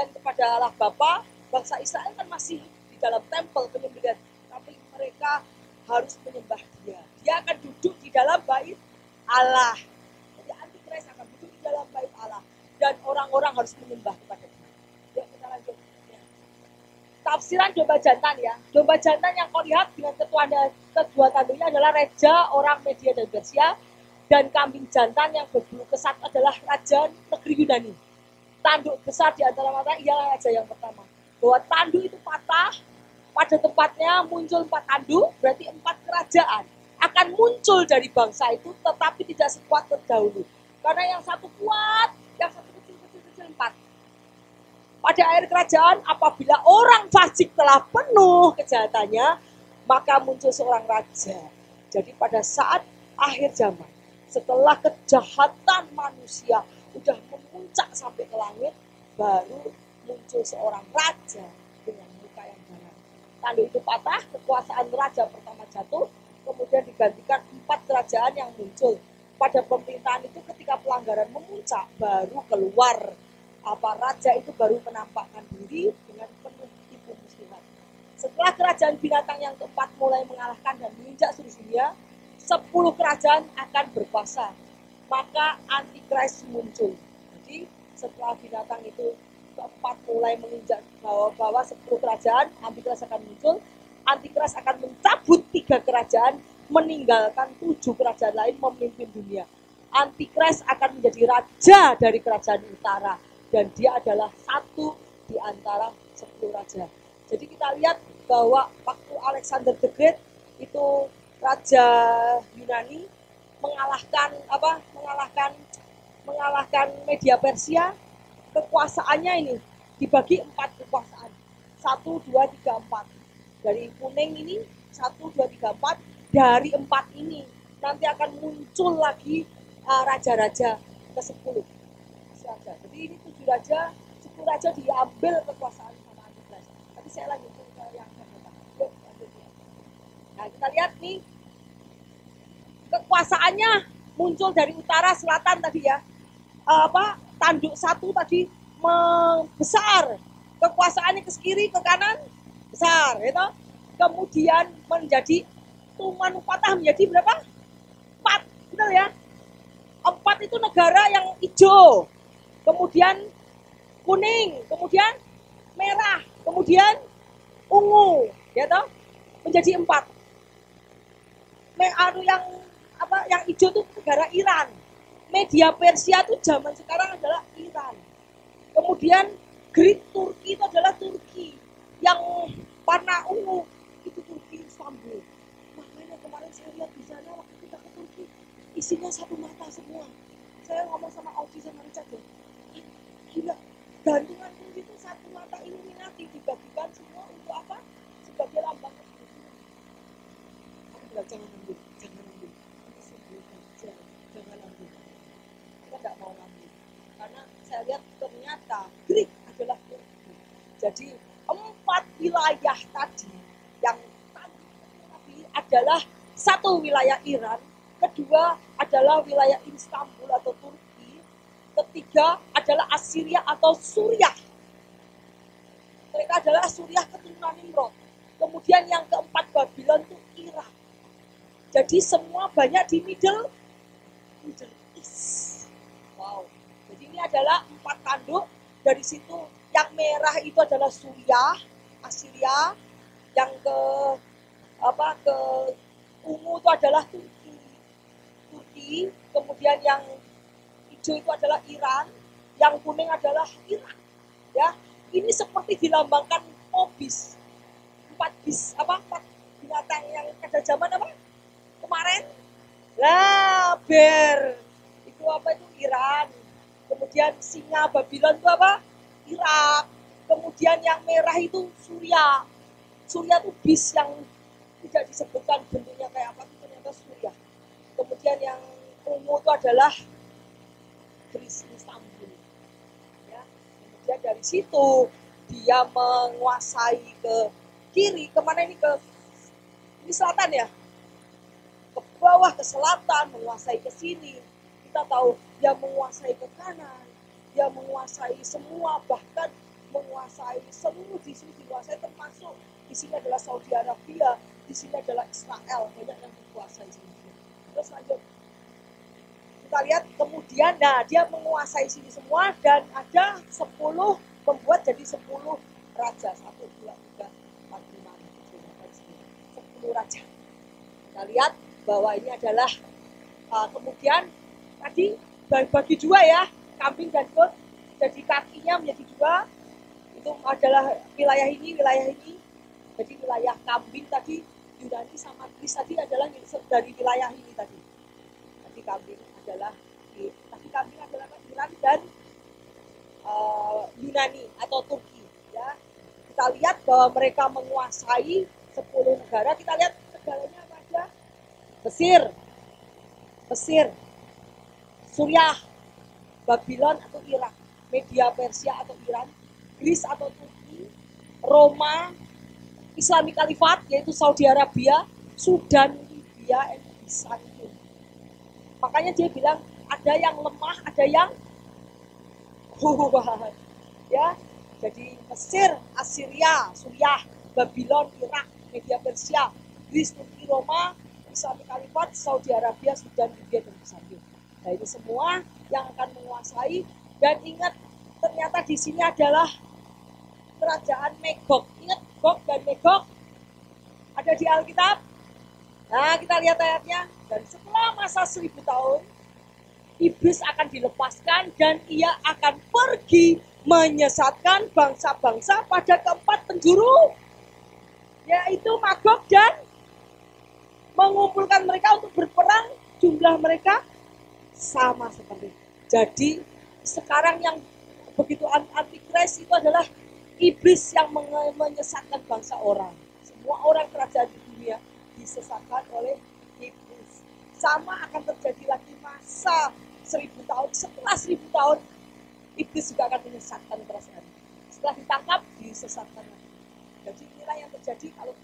kepada Allah Bapa. Bangsa Israel kan masih di dalam tempel penyembelihan, tapi mereka harus menyembah Dia. Dia akan duduk di dalam bait Allah. Jadi Antikris akan duduk di dalam bait Allah dan orang-orang harus menyembah kepada Dia. Yuk kita lanjut. Tafsiran domba jantan ya. Domba jantan yang kau lihat dengan kedua tanduknya adalah raja orang Media dan Persia, dan kambing jantan yang berbulu kesat adalah raja negeri Yunani. Tanduk besar di antara mata ialah raja yang pertama. Bahwa tanduk itu patah, pada tempatnya muncul 4 tanduk, berarti 4 kerajaan akan muncul dari bangsa itu, tetapi tidak sekuat terdahulu. Karena yang satu kuat, yang satu kecil 4. Pada akhir kerajaan, apabila orang fasik telah penuh kejahatannya, maka muncul seorang raja. Jadi pada saat akhir zaman, setelah kejahatan manusia sudah memuncak sampai ke langit, baru muncul seorang raja dengan muka yang garang. Tanduk itu patah, kekuasaan raja pertama jatuh, kemudian digantikan 4 kerajaan yang muncul. Pada pemerintahan itu ketika pelanggaran memuncak, baru keluar raja itu baru menampakkan diri dengan penuh tipu muslihat. Setelah kerajaan binatang yang keempat mulai mengalahkan dan menginjak seluruh dunia, 10 kerajaan akan berkuasa. Maka Antikris muncul. Jadi setelah binatang itu keempat mulai menginjak bawah 10 kerajaan, Antikris akan muncul. Antikris akan mencabut 3 kerajaan, meninggalkan 7 kerajaan lain memimpin dunia. Antikris akan menjadi raja dari kerajaan utara, dan dia adalah satu di antara 10 raja. Jadi kita lihat bahwa waktu Alexander the Great itu raja Yunani mengalahkan media Persia, kekuasaannya ini dibagi 4 kekuasaan. 1, 2, 3, 4. Dari kuning ini 1, 2, 3, 4. Dari 4 ini nanti akan muncul lagi raja-raja ke-10. Jadi ini 7 raja, 10 raja diambil kekuasaan sama Antikris. Tapi saya lanjutkan ke yang kedua. Nah, kita lihat nih kekuasaannya muncul dari utara selatan tadi ya. Tanduk 1 tadi membesar, kekuasaannya ke kiri ke kanan besar, gitu. Kemudian menjadi Tuman patah menjadi berapa? 4, betul ya? 4 itu negara yang hijau, kemudian kuning, kemudian merah, kemudian ungu, ya toh? Menjadi 4. Yang hijau itu negara Iran. Media Persia itu zaman sekarang adalah Iran. Kemudian Greek Turki itu adalah Turki. Yang warna ungu itu Turki Istanbul. Makanya kemarin saya lihat di sana waktu kita ke Turki, isinya satu mata semua. Saya ngomong sama Audi sama Richard, gila, gantungan kunci itu satu mata Illuminati, dibagikan semua untuk apa? Sebagai lambang kebenaran. Aku bilang jangan ambil. Ini sungguh jangan ambil. Kita nggak mau ambil, karena saya lihat ternyata Greek adalah Turki. Jadi 4 wilayah tadi yang tadi adalah 1 wilayah Iran, kedua adalah wilayah Istanbul atau Turki, ketiga adalah Assyria atau Suriah. Mereka adalah Suriah keturunan Nimrod. Kemudian yang keempat Babylon itu Irak. Jadi semua banyak di Middle East. Wow. Jadi ini adalah 4 tanduk. Dari situ yang merah itu adalah Suriah, Assyria. Yang ke ungu itu adalah Turki. Kemudian yang hijau itu adalah Iran, yang kuning adalah Irak. Ya, ini seperti dilambangkan Obis. 4 binatang yang pada zaman kemarin? Bear. Itu itu Iran. Kemudian singa Babylon itu Irak. Kemudian yang merah itu Suriah. Suriah itu bis yang tidak disebutkan bentuknya kayak apa, itu ternyata Suriah. Kemudian yang ungu itu adalah Greece Istanbul. Ya. Kemudian dari situ dia menguasai ke kiri, kemana ini ini selatan ya, ke bawah ke selatan, menguasai ke sini. Kita tahu dia menguasai ke kanan, dia menguasai semua, bahkan menguasai seluruh di sini dikuasai, termasuk di sini adalah Saudi Arabia, di sini adalah Israel, banyak yang dikuasai sini. Terus lanjut kita lihat kemudian, dia menguasai sini semua dan ada 10, membuat jadi 10 raja, 1, 2, 3, 4, 5, 6, 7, 8, 9, 10 raja. Kita lihat bahwa ini adalah kemudian tadi bagi 2 ya, kambing dan goat, jadi kakinya menjadi 2, itu adalah wilayah ini. Jadi wilayah kambing tadi Yunani sama Greece tadi adalah dari wilayah ini tadi. Tadi kambing adalah Iran dan Yunani atau Turki. Ya, kita lihat bahwa mereka menguasai 10 negara. Kita lihat negaranya apa aja? Mesir, Suriah, Babylon atau Irak, Media Persia atau Iran, Greece atau Turki, Roma, Islamic Khalifat yaitu Saudi Arabia, Sudan, Libya, dan Bizantium. Makanya dia bilang ada yang lemah, ada yang kuat. Ya, jadi Mesir, Assyria, Suriah, Babylon, Irak, Media Persia, Greece, Turki, Roma, Islamic Khalifat, Saudi Arabia, Sudan, Libya, dan Bizantium. Nah ini semua yang akan menguasai. Dan ingat, ternyata di sini adalah kerajaan Megog. Ingat Gog dan Megog ada di Alkitab. Nah kita lihat ayatnya. Dan setelah masa 1000 tahun, iblis akan dilepaskan dan ia akan pergi menyesatkan bangsa-bangsa pada keempat penjuru, yaitu Magog, dan mengumpulkan mereka untuk berperang. Jumlah mereka sama seperti. Jadi sekarang yang begitu antikris itu adalah iblis yang menyesatkan bangsa orang. Semua orang kerajaan di dunia disesatkan oleh iblis. Sama akan terjadi lagi masa 1000 tahun. Setelah 1000 tahun, iblis juga akan menyesatkan kerajaan. Setelah ditangkap, disesatkan lagi. Jadi inilah yang terjadi kalau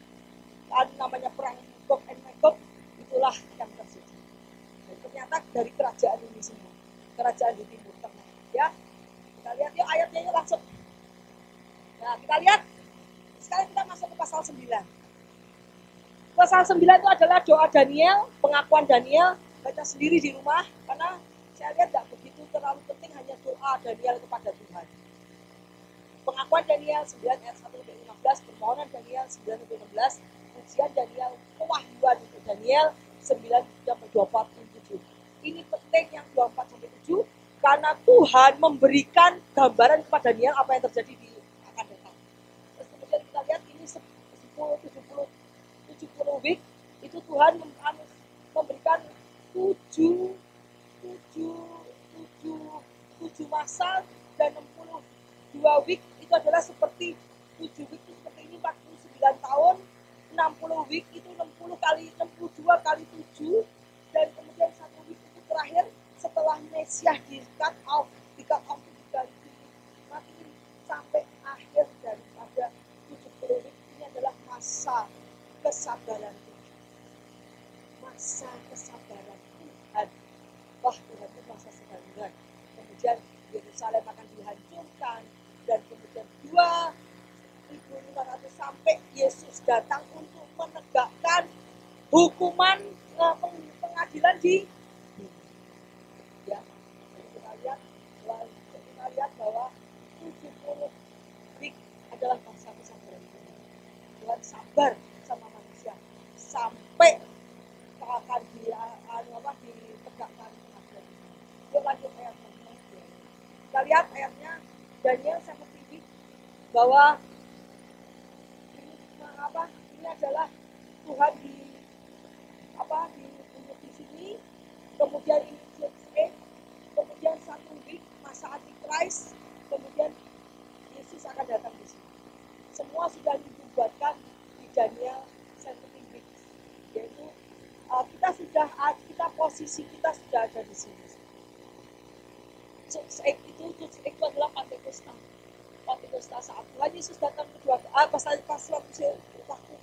namanya perang Gog and Magog, itulah yang terjadi. Dan ternyata dari kerajaan ini semua, kerajaan di Timur Tengah. Ya, kita lihat yuk ayatnya langsung. Nah, kita lihat. Sekarang kita masuk ke pasal 9. Pasal 9 itu adalah doa Daniel, pengakuan Daniel. Baca sendiri di rumah, karena saya lihat tidak begitu terlalu penting, hanya doa Daniel kepada Tuhan. Pengakuan Daniel 9 ayat 1-15, permohonan Daniel 9-16, ujian Daniel, pewahyuan untuk Daniel 9-24-7. Ini penting yang 24-7, karena Tuhan memberikan gambaran kepada Daniel apa yang terjadi di akan datang. Terus kemudian kita lihat ini 70 week, itu Tuhan memberikan 7 masa, dan 62 week itu adalah seperti 7 week itu seperti ini 49 tahun, 60 week itu 62 kali 7, dan kemudian 1 week itu terakhir setelah Mesias di cut off itu mati sampai akhir daripada 70 week. Ini adalah masa kesabaran Tuhan. Masa kesabaran Tuhan. Wah, Tuhan itu masa kesabaran. Kemudian Yerusalem akan dihancurkan, dan kemudian 2500 sampai Yesus datang untuk menegakkan hukuman pengadilan di ya. Kita lihat bahwa 70 week adalah masa kesabaran Tuhan. Tuhan sabar sama manusia sampai akan ditegakkan pengadilan. Yuk lanjut ayatnya. Kita lihat ayatnya Daniel 7 bahwa ini adalah Tuhan di sini, kemudian ini kemudian 1 week masa antikris, kemudian Yesus akan datang di sini. Semua sudah dibuatkan di Daniel 7 week, yaitu posisi kita sudah ada di sini. Itu adalah Pentakosta. Pentakosta saat Tuhan Yesus datang kedua pas waktu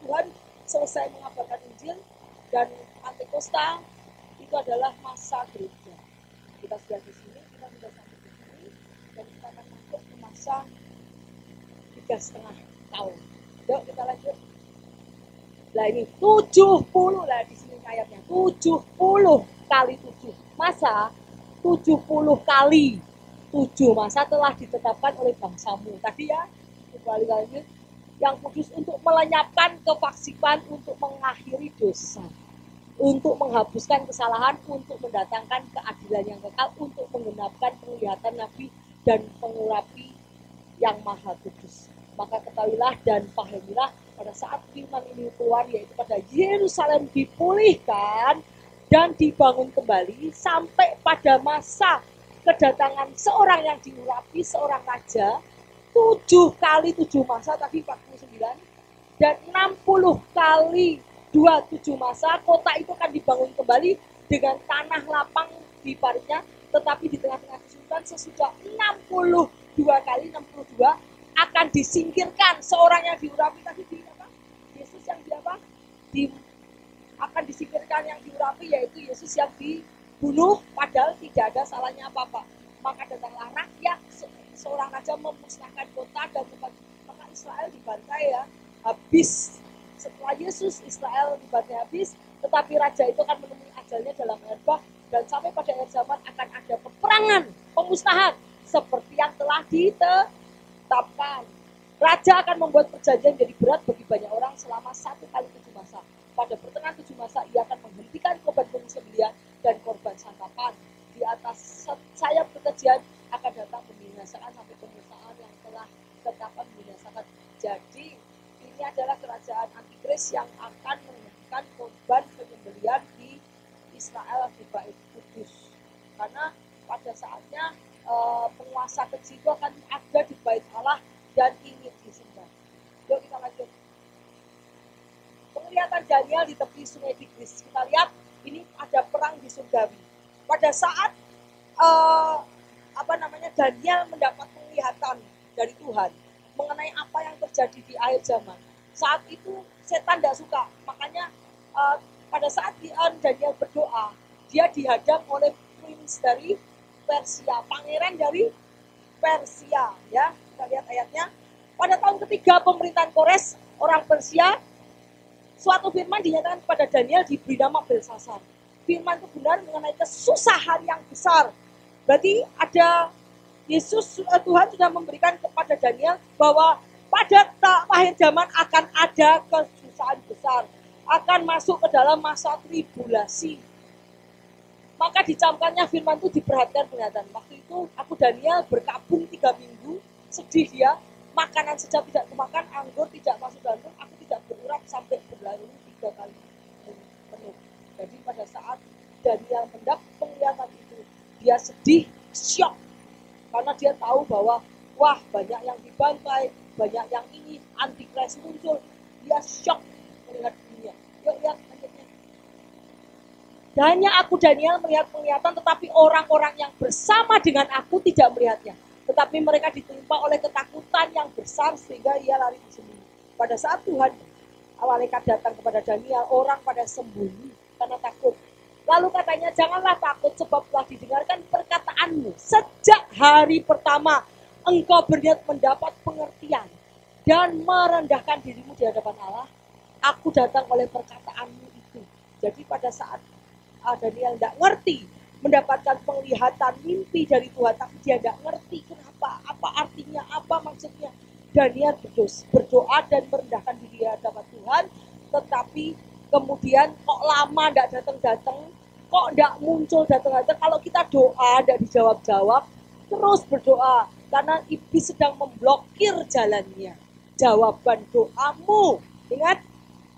Tuhan selesai mengabarkan Injil, dan Pentakosta itu adalah masa gereja. Kita sudah di sini, kita sudah sampai di sini, dan kita akan masuk ke masa 3,5 tahun. Yuk kita lanjut. Nah ini 70 lah di sini ayatnya. 70 kali 7 masa, 70 kali 7 masa telah ditetapkan oleh bangsamu. Tadi ya, kembali lagi, yang kudus untuk melenyapkan kefaksikan, untuk mengakhiri dosa, untuk menghapuskan kesalahan, untuk mendatangkan keadilan yang kekal, untuk menggenapkan penglihatan nabi dan pengurapi yang maha kudus. Maka ketahuilah dan pahamilah pada saat firman ini keluar, yaitu pada Yerusalem dipulihkan dan dibangun kembali sampai pada masa kedatangan seorang yang diurapi, seorang raja, 7 kali 7 masa tadi 49, dan 60 kali 27 masa, kota itu akan dibangun kembali dengan tanah lapang di paritnya, tetapi di tengah-tengah kesulitan sesudah 62 kali 62 akan disingkirkan. Seorang yang diurapi tadi di apa? Yesus yang di apa? Akan disingkirkan yang diurapi, yaitu Yesus yang dibunuh padahal tidak ada salahnya apa-apa. Maka datanglah rakyat, seorang raja memusnahkan kota dan maka Israel dibantai ya, habis. Setelah Yesus, Israel dibantai habis, tetapi raja itu akan menemui ajalnya dalam air bah, dan sampai pada akhir zaman akan ada peperangan, pemusnahan seperti yang telah ditetapkan. Raja akan membuat perjanjian jadi berat bagi banyak orang selama 1 kali 7 masa. Pada pertengahan 7 masa ia akan menghentikan korban penyembelihan dan korban santapan. Di atas sayap kekejian akan datang membinasakan sampai pemusnahan yang telah ditetapkan membinasakan. Jadi ini adalah kerajaan antikris yang akan menghentikan korban penyembelihan di Israel di Bait Kudus. Karena pada saatnya penguasa keji itu akan ada di Bait Allah dan ingin disembah. Yuk kita lanjut. Penglihatan Daniel di tepi sungai Tigris. Kita lihat ini ada perang di surgawi. Pada saat Daniel mendapat penglihatan dari Tuhan mengenai apa yang terjadi di akhir zaman. Saat itu setan tidak suka, makanya pada saat Daniel berdoa, dia dihadang oleh prince dari Persia, pangeran dari Persia. Ya, kita lihat ayatnya. Pada tahun ketiga pemerintahan Kores, orang Persia, suatu firman dinyatakan kepada Daniel diberi nama Belsasar. Firman itu benar mengenai kesusahan yang besar. Berarti ada Tuhan sudah memberikan kepada Daniel bahwa pada akhir zaman akan ada kesusahan besar, akan masuk ke dalam masa tribulasi. Maka dicamkannya firman itu diperhatikan kelihatan. Waktu itu aku Daniel berkabung 3 minggu, sedih dia, makanan sejak tidak kemakan, anggur tidak masuk dalam mulut, aku tidak berurap sampai berlalu 3 kali penuh. Jadi pada saat Daniel mendapat penglihatan itu, dia sedih, syok. Karena dia tahu bahwa, wah banyak yang dibantai, banyak yang ini, antikris muncul. Dia syok melihat dunia. Yuk lihat lanjutnya. Dan hanya aku Daniel melihat penglihatan, tetapi orang-orang yang bersama dengan aku tidak melihatnya. Tetapi mereka ditimpa oleh ketakutan yang besar sehingga ia lari bersembunyi. Pada saat Tuhan, malaikat datang kepada Daniel, orang pada sembunyi karena takut. Lalu katanya, janganlah takut sebab telah didengarkan perkataanmu. Sejak hari pertama engkau berniat mendapat pengertian dan merendahkan dirimu di hadapan Allah, aku datang oleh perkataanmu itu. Jadi pada saat Daniel tidak ngerti, mendapatkan penglihatan mimpi dari Tuhan, tapi dia tidak ngerti kenapa, apa artinya, apa maksudnya. Daniel berdoa dan merendahkan diri di hadapan Tuhan, tetapi kemudian kok lama tidak datang-datang, kok tidak muncul datang-datang. Kalau kita doa tidak dijawab-jawab, terus berdoa, karena iblis sedang memblokir jalannya. Jawaban doamu. Ingat,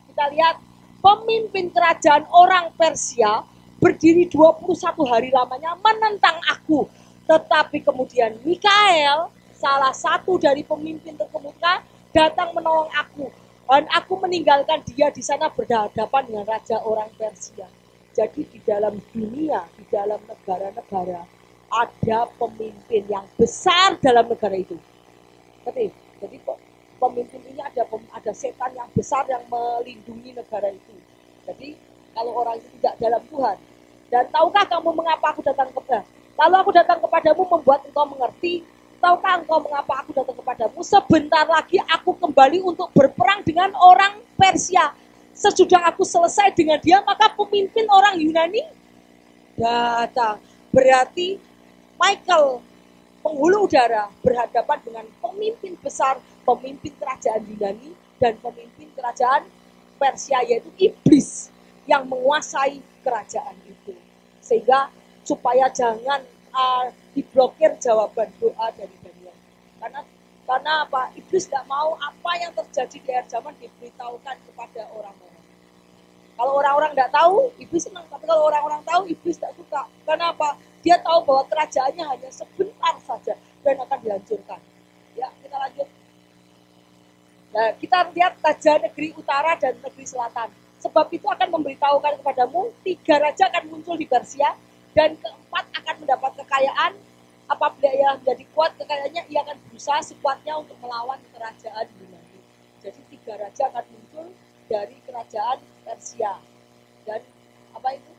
kita lihat pemimpin kerajaan orang Persia berdiri 21 hari lamanya menentang aku. Tetapi kemudian Mikael, salah satu dari pemimpin terkemuka, datang menolong aku. Dan aku meninggalkan dia di sana berhadapan dengan raja orang Persia. Jadi di dalam dunia, di dalam negara-negara, ada pemimpin yang besar dalam negara itu. Jadi pemimpin ini ada setan yang besar yang melindungi negara itu. Jadi kalau orang itu tidak dalam Tuhan. Dan tahukah kamu mengapa aku datang kepadamu? Lalu aku datang kepadamu membuat engkau mengerti. Tahukah engkau mengapa aku datang kepadamu? Sebentar lagi aku kembali untuk berperang dengan orang Persia. Sesudah aku selesai dengan dia, maka pemimpin orang Yunani datang. Berarti Michael, penghulu udara, berhadapan dengan pemimpin besar, pemimpin kerajaan Yunani dan pemimpin kerajaan Persia, yaitu iblis yang menguasai kerajaan itu. Sehingga supaya jangan diblokir jawaban doa dari Daniel. Karena apa? Iblis tidak mau apa yang terjadi di akhir zaman diberitahukan kepada orang-orang. Kalau orang-orang tidak tahu, iblis senang. Tapi kalau orang-orang tahu, iblis tidak suka. Karena apa? Dia tahu bahwa kerajaannya hanya sebentar saja dan akan dihancurkan. Ya, kita lanjut. Nah, kita lihat raja negeri utara dan negeri selatan. Sebab itu akan memberitahukan kepadamu, 3 raja akan muncul di Persia, dan keempat akan mendapat kekayaan Apabila ia menjadi kuat kekayaannya, ia akan berusaha sekuatnya untuk melawan kerajaan Yunani. Jadi 3 raja akan muncul dari kerajaan Persia dan apa itu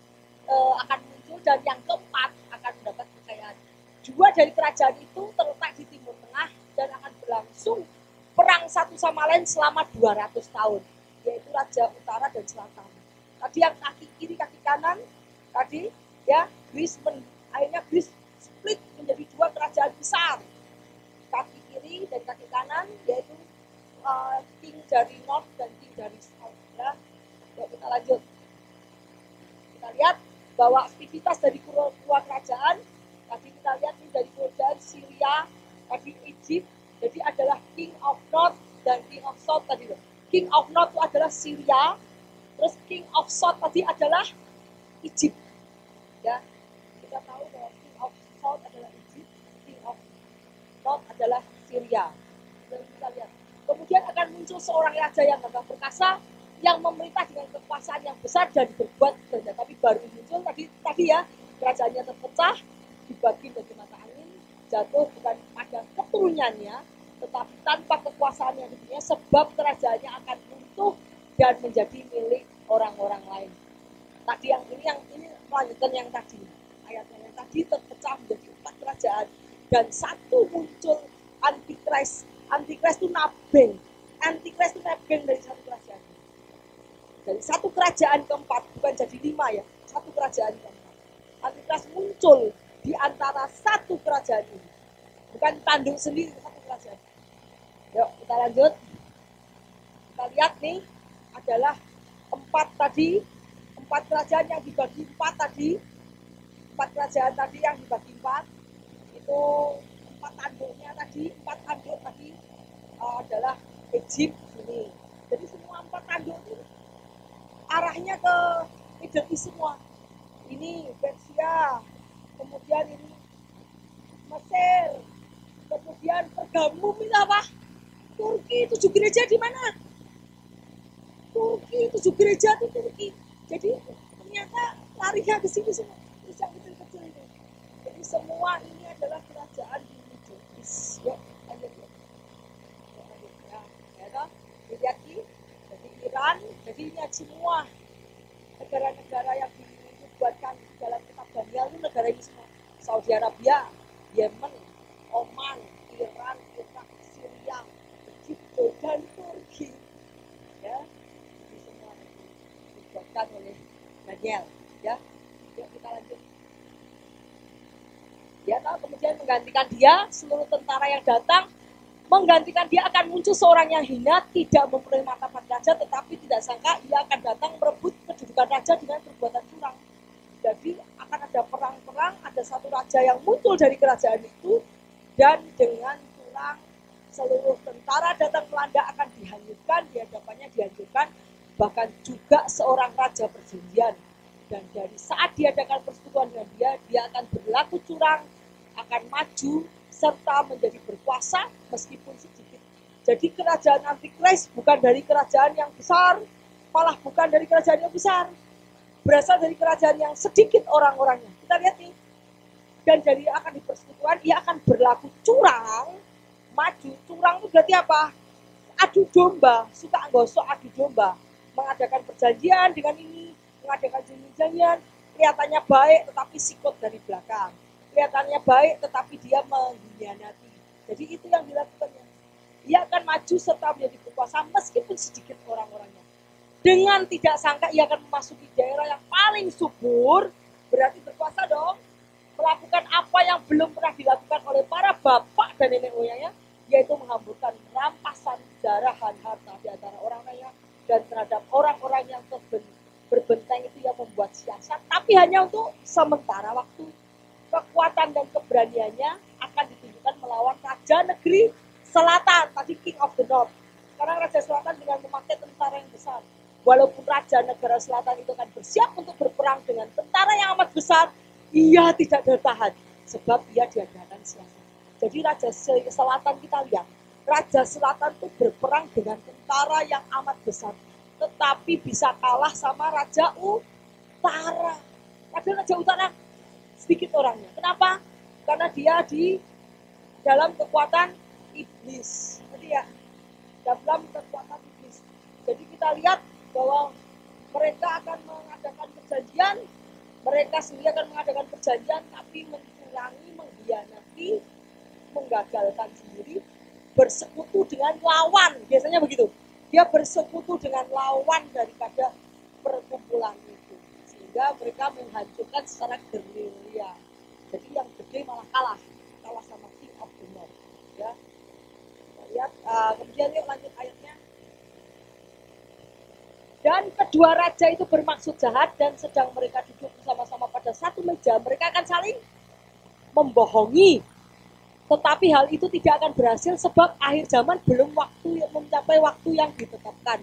akan muncul, dan yang keempat akan mendapat kekayaan. 2 dari kerajaan itu terletak di Timur Tengah dan akan berlangsung perang satu sama lain selama 200 tahun, yaitu Raja Utara dan Selatan. Tadi yang kaki kiri kaki kanan tadi ya, akhirnya Greece split menjadi 2 kerajaan besar, kaki kiri dan kaki kanan, yaitu king dari North dan king dari South ya. Yuk, kita lanjut. Kita lihat bahwa aktivitas dari dua kerajaan tadi, kita lihat ini dari kerajaan Syria tadi, Egypt, jadi adalah king of North dan king of South tadi loh. King of North itu adalah Syria, terus king of South tadi adalah Egypt ya. Kita tahu bahwa king of South adalah Egypt, king of North adalah Syria. Dan kita lihat kemudian akan muncul seorang raja yang gagah perkasa yang memerintah dengan kekuasaan yang besar dan berbuat ganda. Tapi baru muncul tadi ya, kerajaannya terpecah, dibagi menjadi mata angin, jatuh bukan pada keturunannya, tetapi tanpa kekuasaan yang dipunyai, sebab kerajaannya akan runtuh dan menjadi milik orang-orang lain. Tadi yang ini melanjutkan yang tadi, ayatnya yang tadi terpecah menjadi 4 kerajaan dan satu muncul antikris. Antikris itu nabeng. Antikris itu nabeng dari satu kerajaan. Dari satu kerajaan keempat, bukan jadi 5 ya, satu kerajaan keempat. Antikris muncul di antara satu kerajaan ini, bukan tanduk sendiri, satu kerajaan. Yuk kita lanjut. Kita lihat nih, adalah 4 kerajaan yang dibagi 4 tadi. 4 kerajaan tadi yang dibagi 4 itu 4 tanduknya tadi, 4 tanduk tadi adalah Egypt ini. Jadi semua 4 tanduk itu arahnya ke Middle East semua. Ini Persia, kemudian ini Mesir, kemudian Pergamum itu apa? Turki. 7 gereja di mana? Turki. 7 gereja itu Turki. Jadi ternyata larinya ke sini semua. Terus yang kecil-kecil itu. Jadi semua ini adalah kerajaan di Middle East. Yuk, lanjut ya. Lihat nih, jadi Iran, jadi ini semua negara-negara yang dibuatkan dalam kitab Daniel itu negara ini semua. Saudi Arabia, Yemen, Oman, Iran, Irak, Syria, Egypt, Jordan, Turki. Ya, ini semua dibuatkan oleh Daniel. Ya, yuk kita lanjut. Ya, kemudian menggantikan dia, seluruh tentara yang datang menggantikan dia akan muncul seorang yang hina, tidak mempunyai martabat raja, tetapi tidak sangka ia akan datang merebut kedudukan raja dengan perbuatan curang. Jadi akan ada perang-perang, ada satu raja yang muncul dari kerajaan itu, dan dengan curang seluruh tentara datang melanda akan dihanyutkan, di hadapannya dihancurkan, bahkan juga seorang raja perjanjian. Dan dari saat diadakan persekutuan dengan dia akan berlaku curang, akan maju, serta menjadi berkuasa meskipun sedikit. Jadi kerajaan Antikris bukan dari kerajaan yang besar, malah bukan dari kerajaan yang besar, berasal dari kerajaan yang sedikit orang-orangnya. Kita lihat nih, dan dari akan di persekutuan, ia akan berlaku curang, maju. Curang itu berarti apa? Adu domba, suka gosok adu domba, mengadakan perjanjian dengan ini, mengadakan janjian, kelihatannya baik tetapi sikut dari belakang. Kelihatannya baik tetapi dia mengkhianati. Jadi itu yang dilakukannya. Ia akan maju serta menjadi berkuasa meskipun sedikit orang-orangnya. Dengan tidak sangka ia akan memasuki daerah yang paling subur, berarti berkuasa dong. Melakukan apa yang belum pernah dilakukan oleh para bapak dan nenek moyangnya, yaitu menghamburkan rampasan jarahan harta di antara orang kaya dan terhadap orang-orang yang berbenteng itu yang membuat siasat, tapi hanya untuk sementara waktu. Kekuatan dan keberaniannya akan ditunjukkan melawan raja negeri selatan, tadi King of the North. Sekarang raja selatan dengan memakai tentara yang besar. Walaupun raja negara selatan itu akan bersiap untuk berperang dengan tentara yang amat besar, ia tidak bertahan sebab ia diadakan siasat. Jadi raja selatan kita lihat, raja selatan itu berperang dengan tentara yang amat besar, tetapi bisa kalah sama raja utara. Padahal raja utara sedikit orangnya. Kenapa? karena dia di dalam kekuatan iblis. Jadi ya, dalam kekuatan iblis. Jadi kita lihat bahwa mereka akan mengadakan perjanjian, mereka sendiri akan mengadakan perjanjian, tapi mencurangi, mengkhianati, menggagalkan sendiri, bersekutu dengan lawan. Biasanya begitu. Dia bersekutu dengan lawan daripada perkumpulan itu. Sehingga mereka menghancurkan secara gerilya. Jadi yang gede malah kalah sama King of the North. Ya. Kita lihat, kemudian yuk lanjut ayatnya. Dan kedua raja itu bermaksud jahat dan sedang mereka duduk bersama-sama pada satu meja, mereka akan saling membohongi. Tetapi hal itu tidak akan berhasil sebab akhir zaman belum mencapai waktu yang ditetapkan.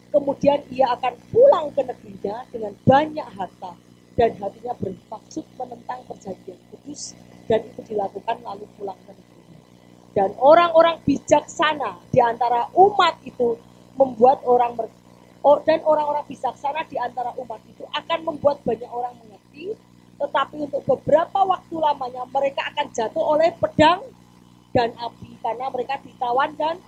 Kemudian ia akan pulang ke negerinya dengan banyak harta dan hatinya bermaksud menentang perjanjian kudus dan itu dilakukan lalu pulang ke negerinya. Dan orang-orang bijaksana di antara umat itu membuat orang bijaksana di antara umat itu akan membuat banyak orang mengerti, tetapi untuk beberapa waktu lamanya mereka akan jatuh oleh pedang dan api karena mereka ditawan dan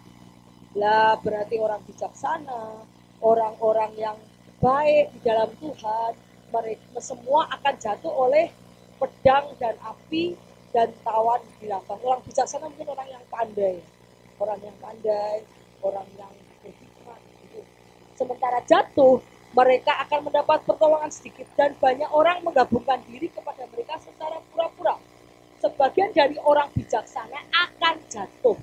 berarti orang bijaksana, orang-orang yang baik di dalam Tuhan, mereka semua akan jatuh oleh pedang dan api dan tawan di lapang. Orang bijaksana mungkin orang yang pandai, orang yang berhikmat gitu. Sementara jatuh, mereka akan mendapat pertolongan sedikit dan banyak orang menggabungkan diri kepada mereka secara pura-pura. Sebagian dari orang bijaksana akan jatuh,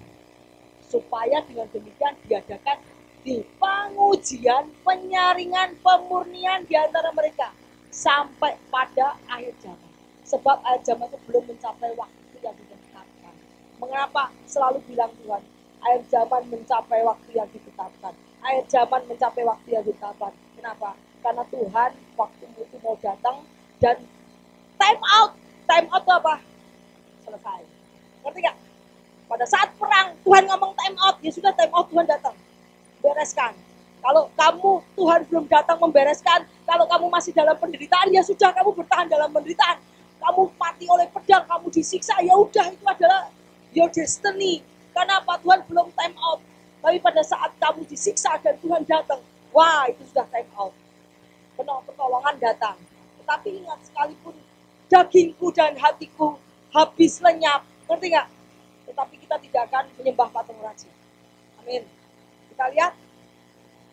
supaya dengan demikian diadakan di pengujian, penyaringan, pemurnian di antara mereka sampai pada akhir zaman. Sebab akhir zaman itu belum mencapai waktu yang ditetapkan. Mengapa selalu bilang Tuhan, akhir zaman mencapai waktu yang ditetapkan. Akhir zaman mencapai waktu yang ditetapkan. Kenapa? Karena Tuhan waktu itu mau datang dan time out. Time out itu apa? Selesai. Ngerti gak? Pada saat perang Tuhan ngomong time out, ya sudah time out, Tuhan datang. Bereskan. Kalau Tuhan belum datang membereskan, kalau kamu masih dalam penderitaan, ya sudah kamu bertahan dalam penderitaan. Kamu mati oleh pedang, kamu disiksa, ya udah itu adalah your destiny. Karena apa? Tuhan belum time out. Tapi pada saat kamu disiksa dan Tuhan datang, wah itu sudah time out. Pertolongan datang. Tetapi ingat, sekalipun dagingku dan hatiku habis lenyap, ngerti gak? Tetapi kita tidak akan menyembah patung raja. Amin. Kita lihat,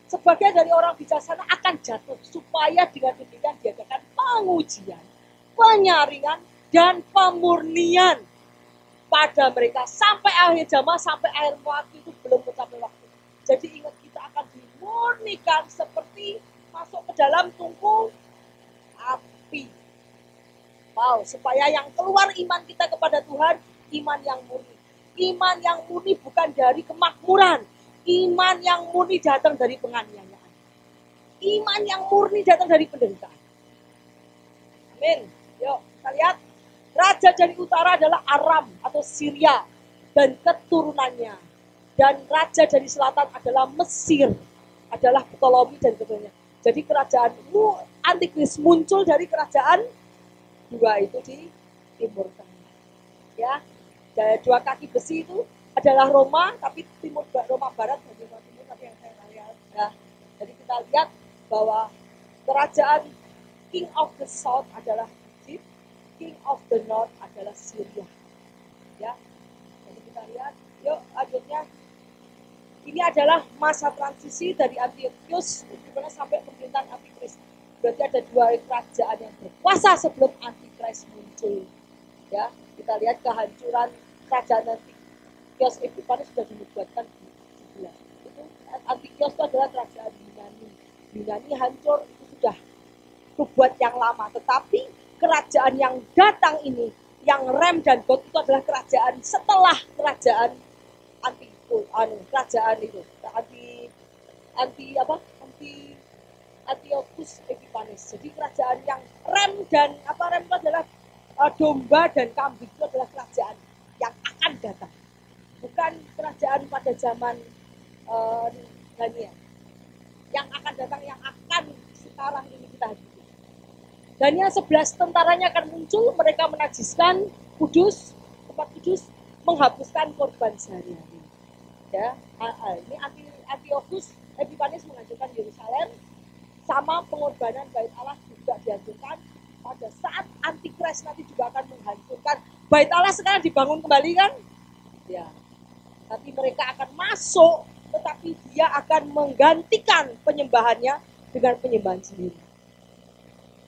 sebagian dari orang bijaksana akan jatuh, supaya dengan demikian diadakan pengujian, penyaringan, dan pemurnian pada mereka sampai akhir zaman, sampai akhir waktu itu belum mencapai waktu. Jadi ingat, kita akan dimurnikan seperti masuk ke dalam tungku api. Wow, supaya yang keluar iman kita kepada Tuhan, iman yang murni. Iman yang murni bukan dari kemakmuran. Iman yang murni datang dari penganiayaan. Iman yang murni datang dari penderitaan. Amin. Yuk, kita lihat. Raja dari utara adalah Aram atau Syria dan keturunannya. Dan raja dari selatan adalah Mesir, adalah Ptolemy dan keturunannya. Jadi kerajaan Antikris muncul dari kerajaan dua itu di Timur Tengah. Ya, dua kaki besi itu adalah Roma, tapi Roma Barat dan Roma Timur, tapi yang saya lihat. Ya. Jadi kita lihat bahwa kerajaan King of the South adalah Egypt, King of the North adalah Syria. Ya, jadi kita lihat. Yuk, lanjutnya. Ini adalah masa transisi dari Antiochus sampai pemerintahan Antikris. Berarti ada dua kerajaan yang berkuasa sebelum Antikris muncul. Ya, kita lihat kehancuran kerajaan Antiochus Epiphanes sudah dinubuatkan di 11. Itu Antiochus itu adalah kerajaan Yunani. Yunani hancur, itu sudah nubuat yang lama. Tetapi kerajaan yang datang ini, yang Rem dan God itu adalah kerajaan setelah kerajaan kerajaan itu Antiochus Epiphanes. Jadi kerajaan yang Rem itu adalah domba dan kambing, itu adalah kerajaan yang akan datang, bukan kerajaan pada zaman Daniel yang akan datang, yang akan sekarang ini kita hadapi. Daniel 11 tentaranya akan muncul, mereka menajiskan kudus, Kudus menghapuskan korban sehari-hari. Ya, ini Antiochus Epiphanes menghancurkan Yerusalem, sama pengorbanan bait Allah juga dihancurkan. Pada saat Antikris nanti juga akan menghancurkan bait Allah, sekarang dibangun kembali kan? Ya. Tapi mereka akan masuk, tetapi dia akan menggantikan penyembahannya dengan penyembahan sendiri.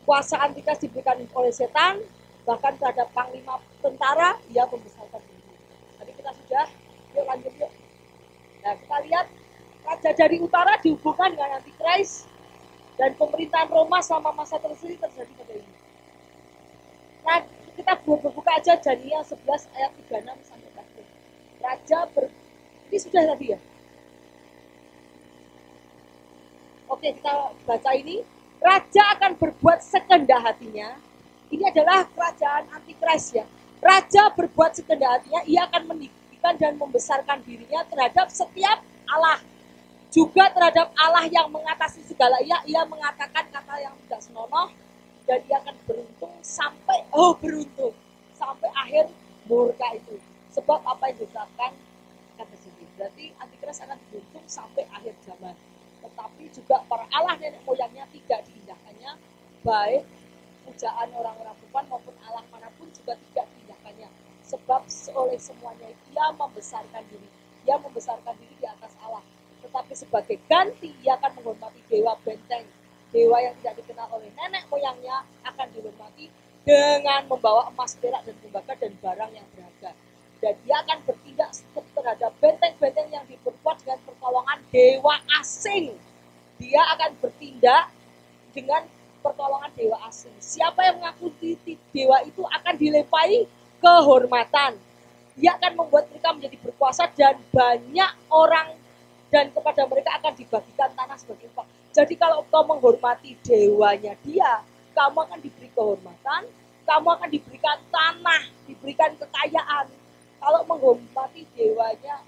Kuasa Antikris diberikan oleh setan, bahkan terhadap panglima tentara, dia membesarkan diri. Tadi kita sudah, yuk lanjut yuk. Nah, kita lihat raja dari utara dihubungkan dengan Antikris, dan pemerintahan Roma selama masa tersebut terjadi pada ini. Nah, kita buka aja Daniel 11 ayat 36 sampai 40. Ini sudah tadi ya? Oke, kita baca ini. Raja akan berbuat sekehendak hatinya. Ini adalah kerajaan Antikris ya. Raja berbuat sekehendak hatinya, ia akan meninggikan dan membesarkan dirinya terhadap setiap Allah. Juga terhadap Allah yang mengatasi segala ia mengatakan kata yang tidak senonoh, dan ia akan beruntung sampai akhir murka itu. Sebab apa yang diucapkan akan terjadi. Berarti Antikris akan beruntung sampai akhir zaman. Tetapi juga para Allah nenek moyangnya tidak diindahkannya, baik pujaan orang-orang bukan maupun Allah manapun juga tidak diindahkannya. Sebab oleh semuanya ia membesarkan diri. Dia membesarkan diri di atas Allah. Tetapi sebagai ganti ia akan menghormati dewa benteng. Dewa yang tidak dikenal oleh nenek moyangnya akan dihormati dengan membawa emas, perak, dan tembaga dan barang yang berharga. Dan dia akan bertindak terhadap benteng-benteng yang diperkuat dengan pertolongan dewa asing. Dia akan bertindak dengan pertolongan dewa asing. Siapa yang mengakui dewa itu akan dilepai kehormatan. Dia akan membuat mereka menjadi berkuasa dan banyak orang, dan kepada mereka akan dibagikan tanah sebagai upah. Jadi kalau kau menghormati dewanya dia, kamu akan diberi kehormatan, kamu akan diberikan tanah, diberikan kekayaan. Kalau menghormati dewanya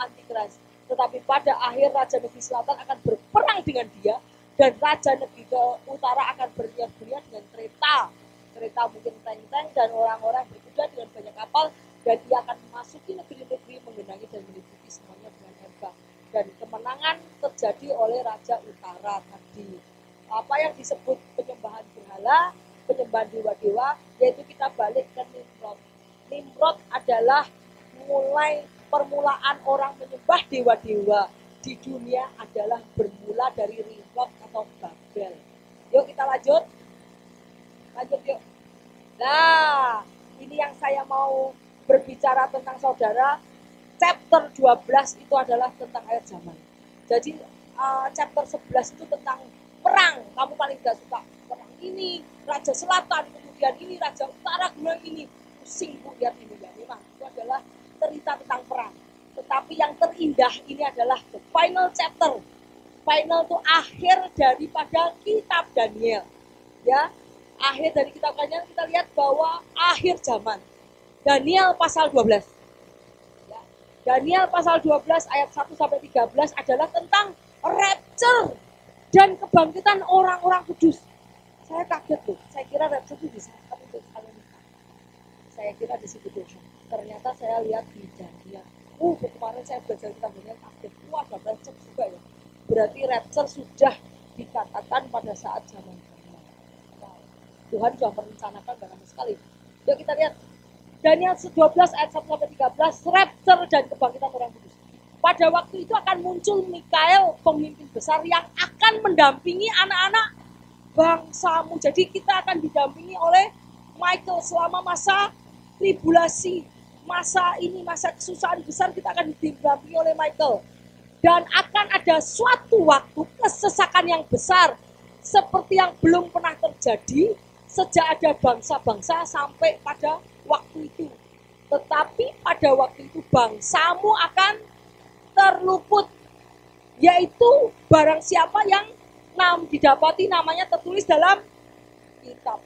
Antikris. Tetapi pada akhir Raja Negeri Selatan akan berperang dengan dia, dan Raja Negeri ke Utara akan berniat-niat dengan kereta mungkin tank-tank, dan orang-orang berkuda dengan banyak kapal, dan dia akan memasuki negeri-negeri, menggenangi dan meliputi semuanya dengan hebat. Dan kemenangan terjadi oleh Raja Utara tadi. Apa yang disebut penyembahan berhala, penyembahan dewa-dewa, yaitu kita balik ke Nimrod. Nimrod adalah permulaan orang menyembah dewa-dewa di dunia adalah bermula dari Nimrod atau Babel. Yuk kita lanjut yuk. Nah, ini yang saya mau berbicara tentang saudara. Chapter 12 itu adalah tentang akhir zaman. Jadi chapter 11 itu tentang perang. Kamu paling gak suka perang ini, Raja Selatan, kemudian ini Raja Utara, kemudian ini. Pusing bu lihat ini ya. Memang itu adalah cerita tentang perang. Tetapi yang terindah ini adalah the final chapter. Final itu akhir daripada kitab Daniel. Ya, akhir dari kitab Daniel kita lihat bahwa akhir zaman. Daniel pasal 12. Ya, Daniel pasal 12 ayat 1 sampai 13 adalah tentang rapture dan kebangkitan orang-orang kudus. Saya kaget tuh. Saya kira rapture itu bisa untuk kalian. Saya kira di situ dosa. Ternyata saya lihat di Daniel. Kemarin saya belajar kitab Daniel kaget. Ada rapture juga ya. Berarti rapture sudah dikatakan pada saat zaman Daniel. Nah, Tuhan sudah merencanakan banyak sekali. Yuk kita lihat Daniel 12 ayat 1 sampai 13, rapture dan kebangkitan orang kudus. Pada waktu itu akan muncul Mikael, pemimpin besar yang akan mendampingi anak-anak bangsamu. Jadi kita akan didampingi oleh Michael selama masa tribulasi, masa kesusahan besar, kita akan didampingi oleh Michael. Dan akan ada suatu waktu kesesakan yang besar seperti yang belum pernah terjadi sejak ada bangsa-bangsa sampai pada waktu itu. Tetapi pada waktu itu bangsamu akan terluput, yaitu barang siapa yang didapati namanya tertulis dalam kitab.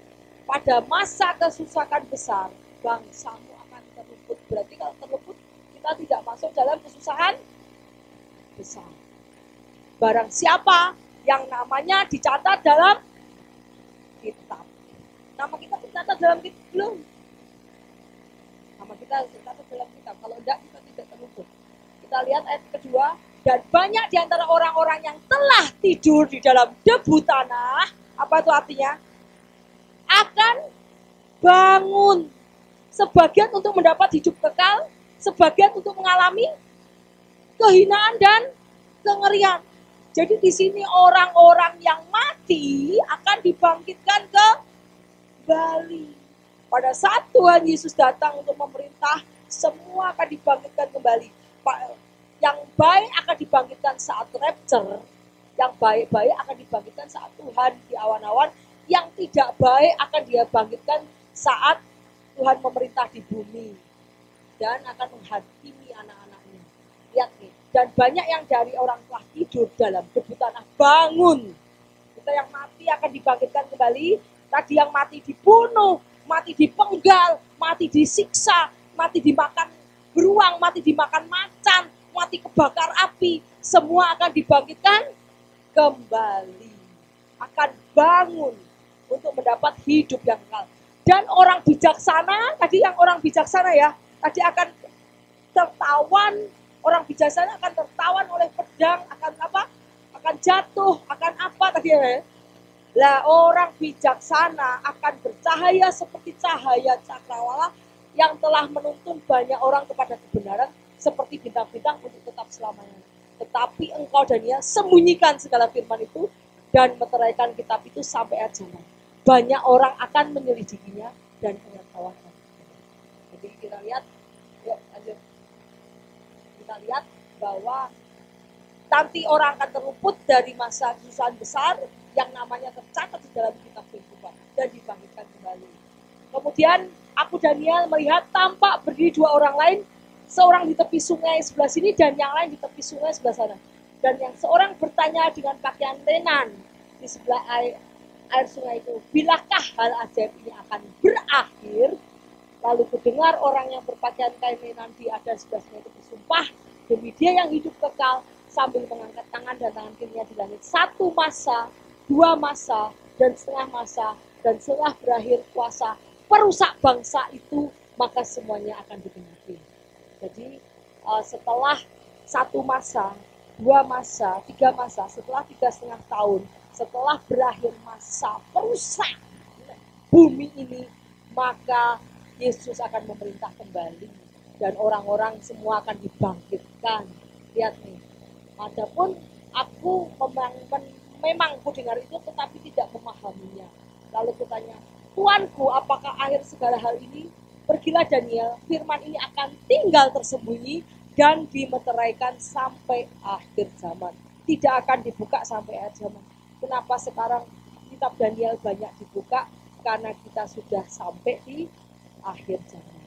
Pada masa kesusahan besar, bangsamu akan terluput. Berarti kalau terluput, kita tidak masuk dalam kesusahan besar. Barang siapa yang namanya dicatat dalam kitab. Nama kita tercatat dalam kitab belum? Nama kita kita catat dalam kitab. Kalau enggak, kita tidak terluput. Kita lihat ayat kedua. Dan banyak di antara orang-orang yang telah tidur di dalam debu tanah. Apa itu artinya? Akan bangun. Sebagian untuk mendapat hidup kekal. Sebagian untuk mengalami kehinaan dan kengerian. Jadi di sini orang-orang yang mati akan dibangkitkan kembali. Pada saat Tuhan Yesus datang untuk memerintah, semua akan dibangkitkan kembali. Yang baik akan dibangkitkan saat rapture, yang baik-baik akan dibangkitkan saat Tuhan di awan-awan, yang tidak baik akan dia bangkitkan saat Tuhan memerintah di bumi dan akan menghakimi anak-anaknya. Lihat nih, dan banyak yang dari orang telah tidur dalam debu tanah bangun. Kita yang mati akan dibangkitkan kembali. Tadi yang mati dibunuh, mati dipenggal, mati disiksa, mati dimakan beruang, mati dimakan macan, mati kebakar api. Semua akan dibangkitkan kembali. Akan bangun untuk mendapat hidup yang kekal. Dan orang bijaksana, tadi yang orang bijaksana ya, tadi akan tertawan. Orang bijaksana akan tertawan oleh pedang, akan apa? Akan jatuh, akan apa tadi ya? Lah orang bijaksana akan bercahaya seperti cahaya cakrawala yang telah menuntun banyak orang kepada kebenaran seperti bintang-bintang untuk tetap selamanya. Tetapi engkau Daniel sembunyikan segala firman itu dan meteraikan kitab itu sampai akhir zaman. Banyak orang akan menyelidikinya dan mengetahuinya. Jadi kita lihat, yuk lanjut. Kita lihat bahwa nanti orang akan terluput dari masa kesusahan besar yang namanya tercatat di dalam kitab kehidupan dan dibangkitkan kembali. Kemudian aku Daniel melihat tampak berdiri dua orang lain, seorang di tepi sungai sebelah sini dan yang lain di tepi sungai sebelah sana. Dan yang seorang bertanya dengan pakaian lenan di sebelah air sungai itu, bilakah hal ajaib ini akan berakhir? Lalu kudengar orang yang berpakaian kain lenan di ada sebelah sungai itu bersumpah demi dia yang hidup kekal sambil mengangkat tangan dan tangan kirinya di langit. 1 masa, 2 masa, dan setengah masa, dan setelah berakhir kuasa perusak bangsa itu, maka semuanya akan digenapi. Jadi setelah 1 masa, 2 masa, 3 masa, setelah 3,5 tahun, setelah berakhir masa perusak bumi ini, maka Yesus akan memerintah kembali dan orang-orang semua akan dibangkitkan. Lihat nih, adapun aku memang mendengar itu tetapi tidak memahaminya. Lalu kutanya, Tuanku, apakah akhir segala hal ini? Pergilah Daniel, firman ini akan tinggal tersembunyi dan dimeteraikan sampai akhir zaman. Tidak akan dibuka sampai akhir zaman. Kenapa sekarang kitab Daniel banyak dibuka? Karena kita sudah sampai di akhir zaman.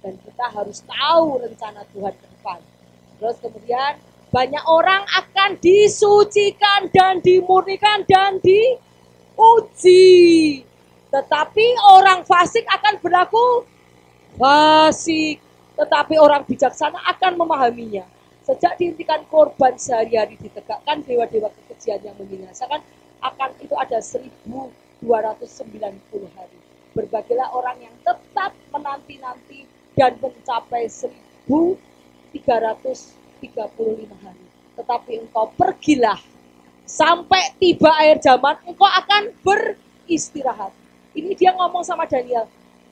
Dan kita harus tahu rencana Tuhan ke depan. Terus kemudian banyak orang akan disucikan dan dimurnikan dan diuji. Tetapi orang fasik akan berlaku fasik. Tetapi orang bijaksana akan memahaminya. Sejak dihentikan korban sehari-hari ditegakkan dewa-dewa kekejian yang membinasakan, akan itu ada 1290 hari. Berbagilah orang yang tetap menanti-nanti dan mencapai 1335 hari. Tetapi engkau pergilah sampai tiba akhir zaman, engkau akan beristirahat. Ini dia ngomong sama Daniel.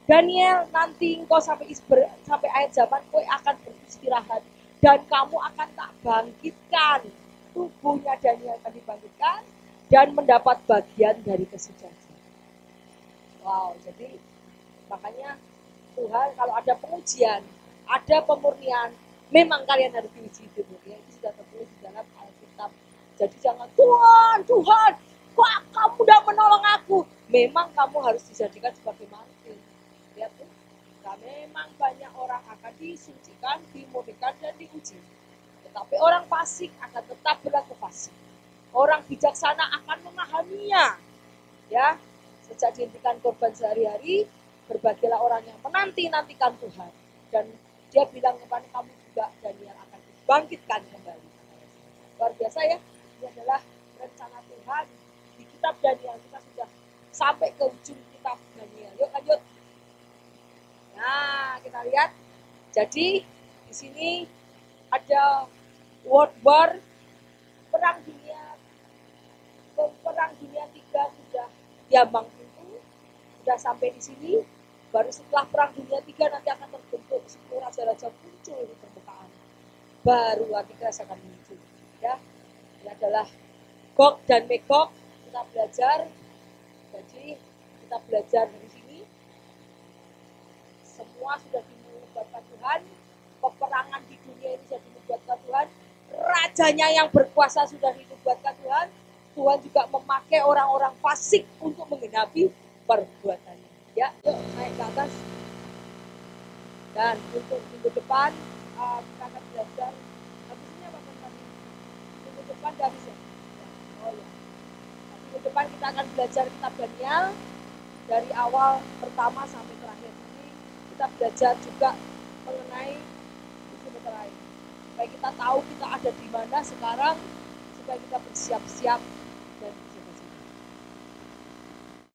Daniel, nanti engkau sampai akhir zaman, engkau akan beristirahat dan kamu akan tak bangkitkan. Tubuhnya Daniel akan dibangkitkan dan mendapat bagian dari kesucian. Wow, jadi makanya Tuhan kalau ada pengujian, ada pemurnian, memang kalian harus diuji itu. Ya, itu sudah tertulis di dalam Alkitab. Jadi jangan Tuhan, kok kamu udah menolong aku? Memang kamu harus dijadikan sebagai mantil. Lihat tuh, nah, memang banyak orang akan disucikan, dimurnikan dan diuji. Tetapi orang fasik akan tetap berlaku fasik. Orang bijaksana akan memahaminya. Ya. Sejak dihentikan korban sehari-hari, berbagilah orang yang menanti-nantikan Tuhan. Dan dia bilang kepada kamu juga, Daniel akan dibangkitkan kembali. Luar biasa ya, ini adalah rencana Tuhan. Di kitab Daniel kita sudah sampai ke ujung kitab Daniel. Yuk lanjut. Nah, kita lihat Jadi di sini ada World War, Perang Dunia III sudah diambang pintu, sudah sampai di sini. Baru setelah Perang Dunia III nanti akan terbentuk 10 raja-raja muncul di permukaan. Baru Antikris akan muncul. Ya, ini adalah Gog dan Magog. Kita belajar. Jadi kita belajar dari sini. Semua sudah dinubuatkan Tuhan. Peperangan di dunia ini sudah dinubuatkan Tuhan. Rajanya yang berkuasa sudah dinubuatkan Tuhan. Tuhan juga memakai orang-orang fasik untuk menggenapi perbuatannya. Ya, yuk naik ke atas. Dan untuk minggu depan kita akan belajar. Habis ini apa tadi? Minggu depan udah habis ya? Oh ya. Minggu depan kita akan belajar kitab Daniel dari awal pertama sampai terakhir. Ini kita belajar juga mengenai isu lain. Supaya kita tahu kita ada di mana sekarang, supaya kita bersiap-siap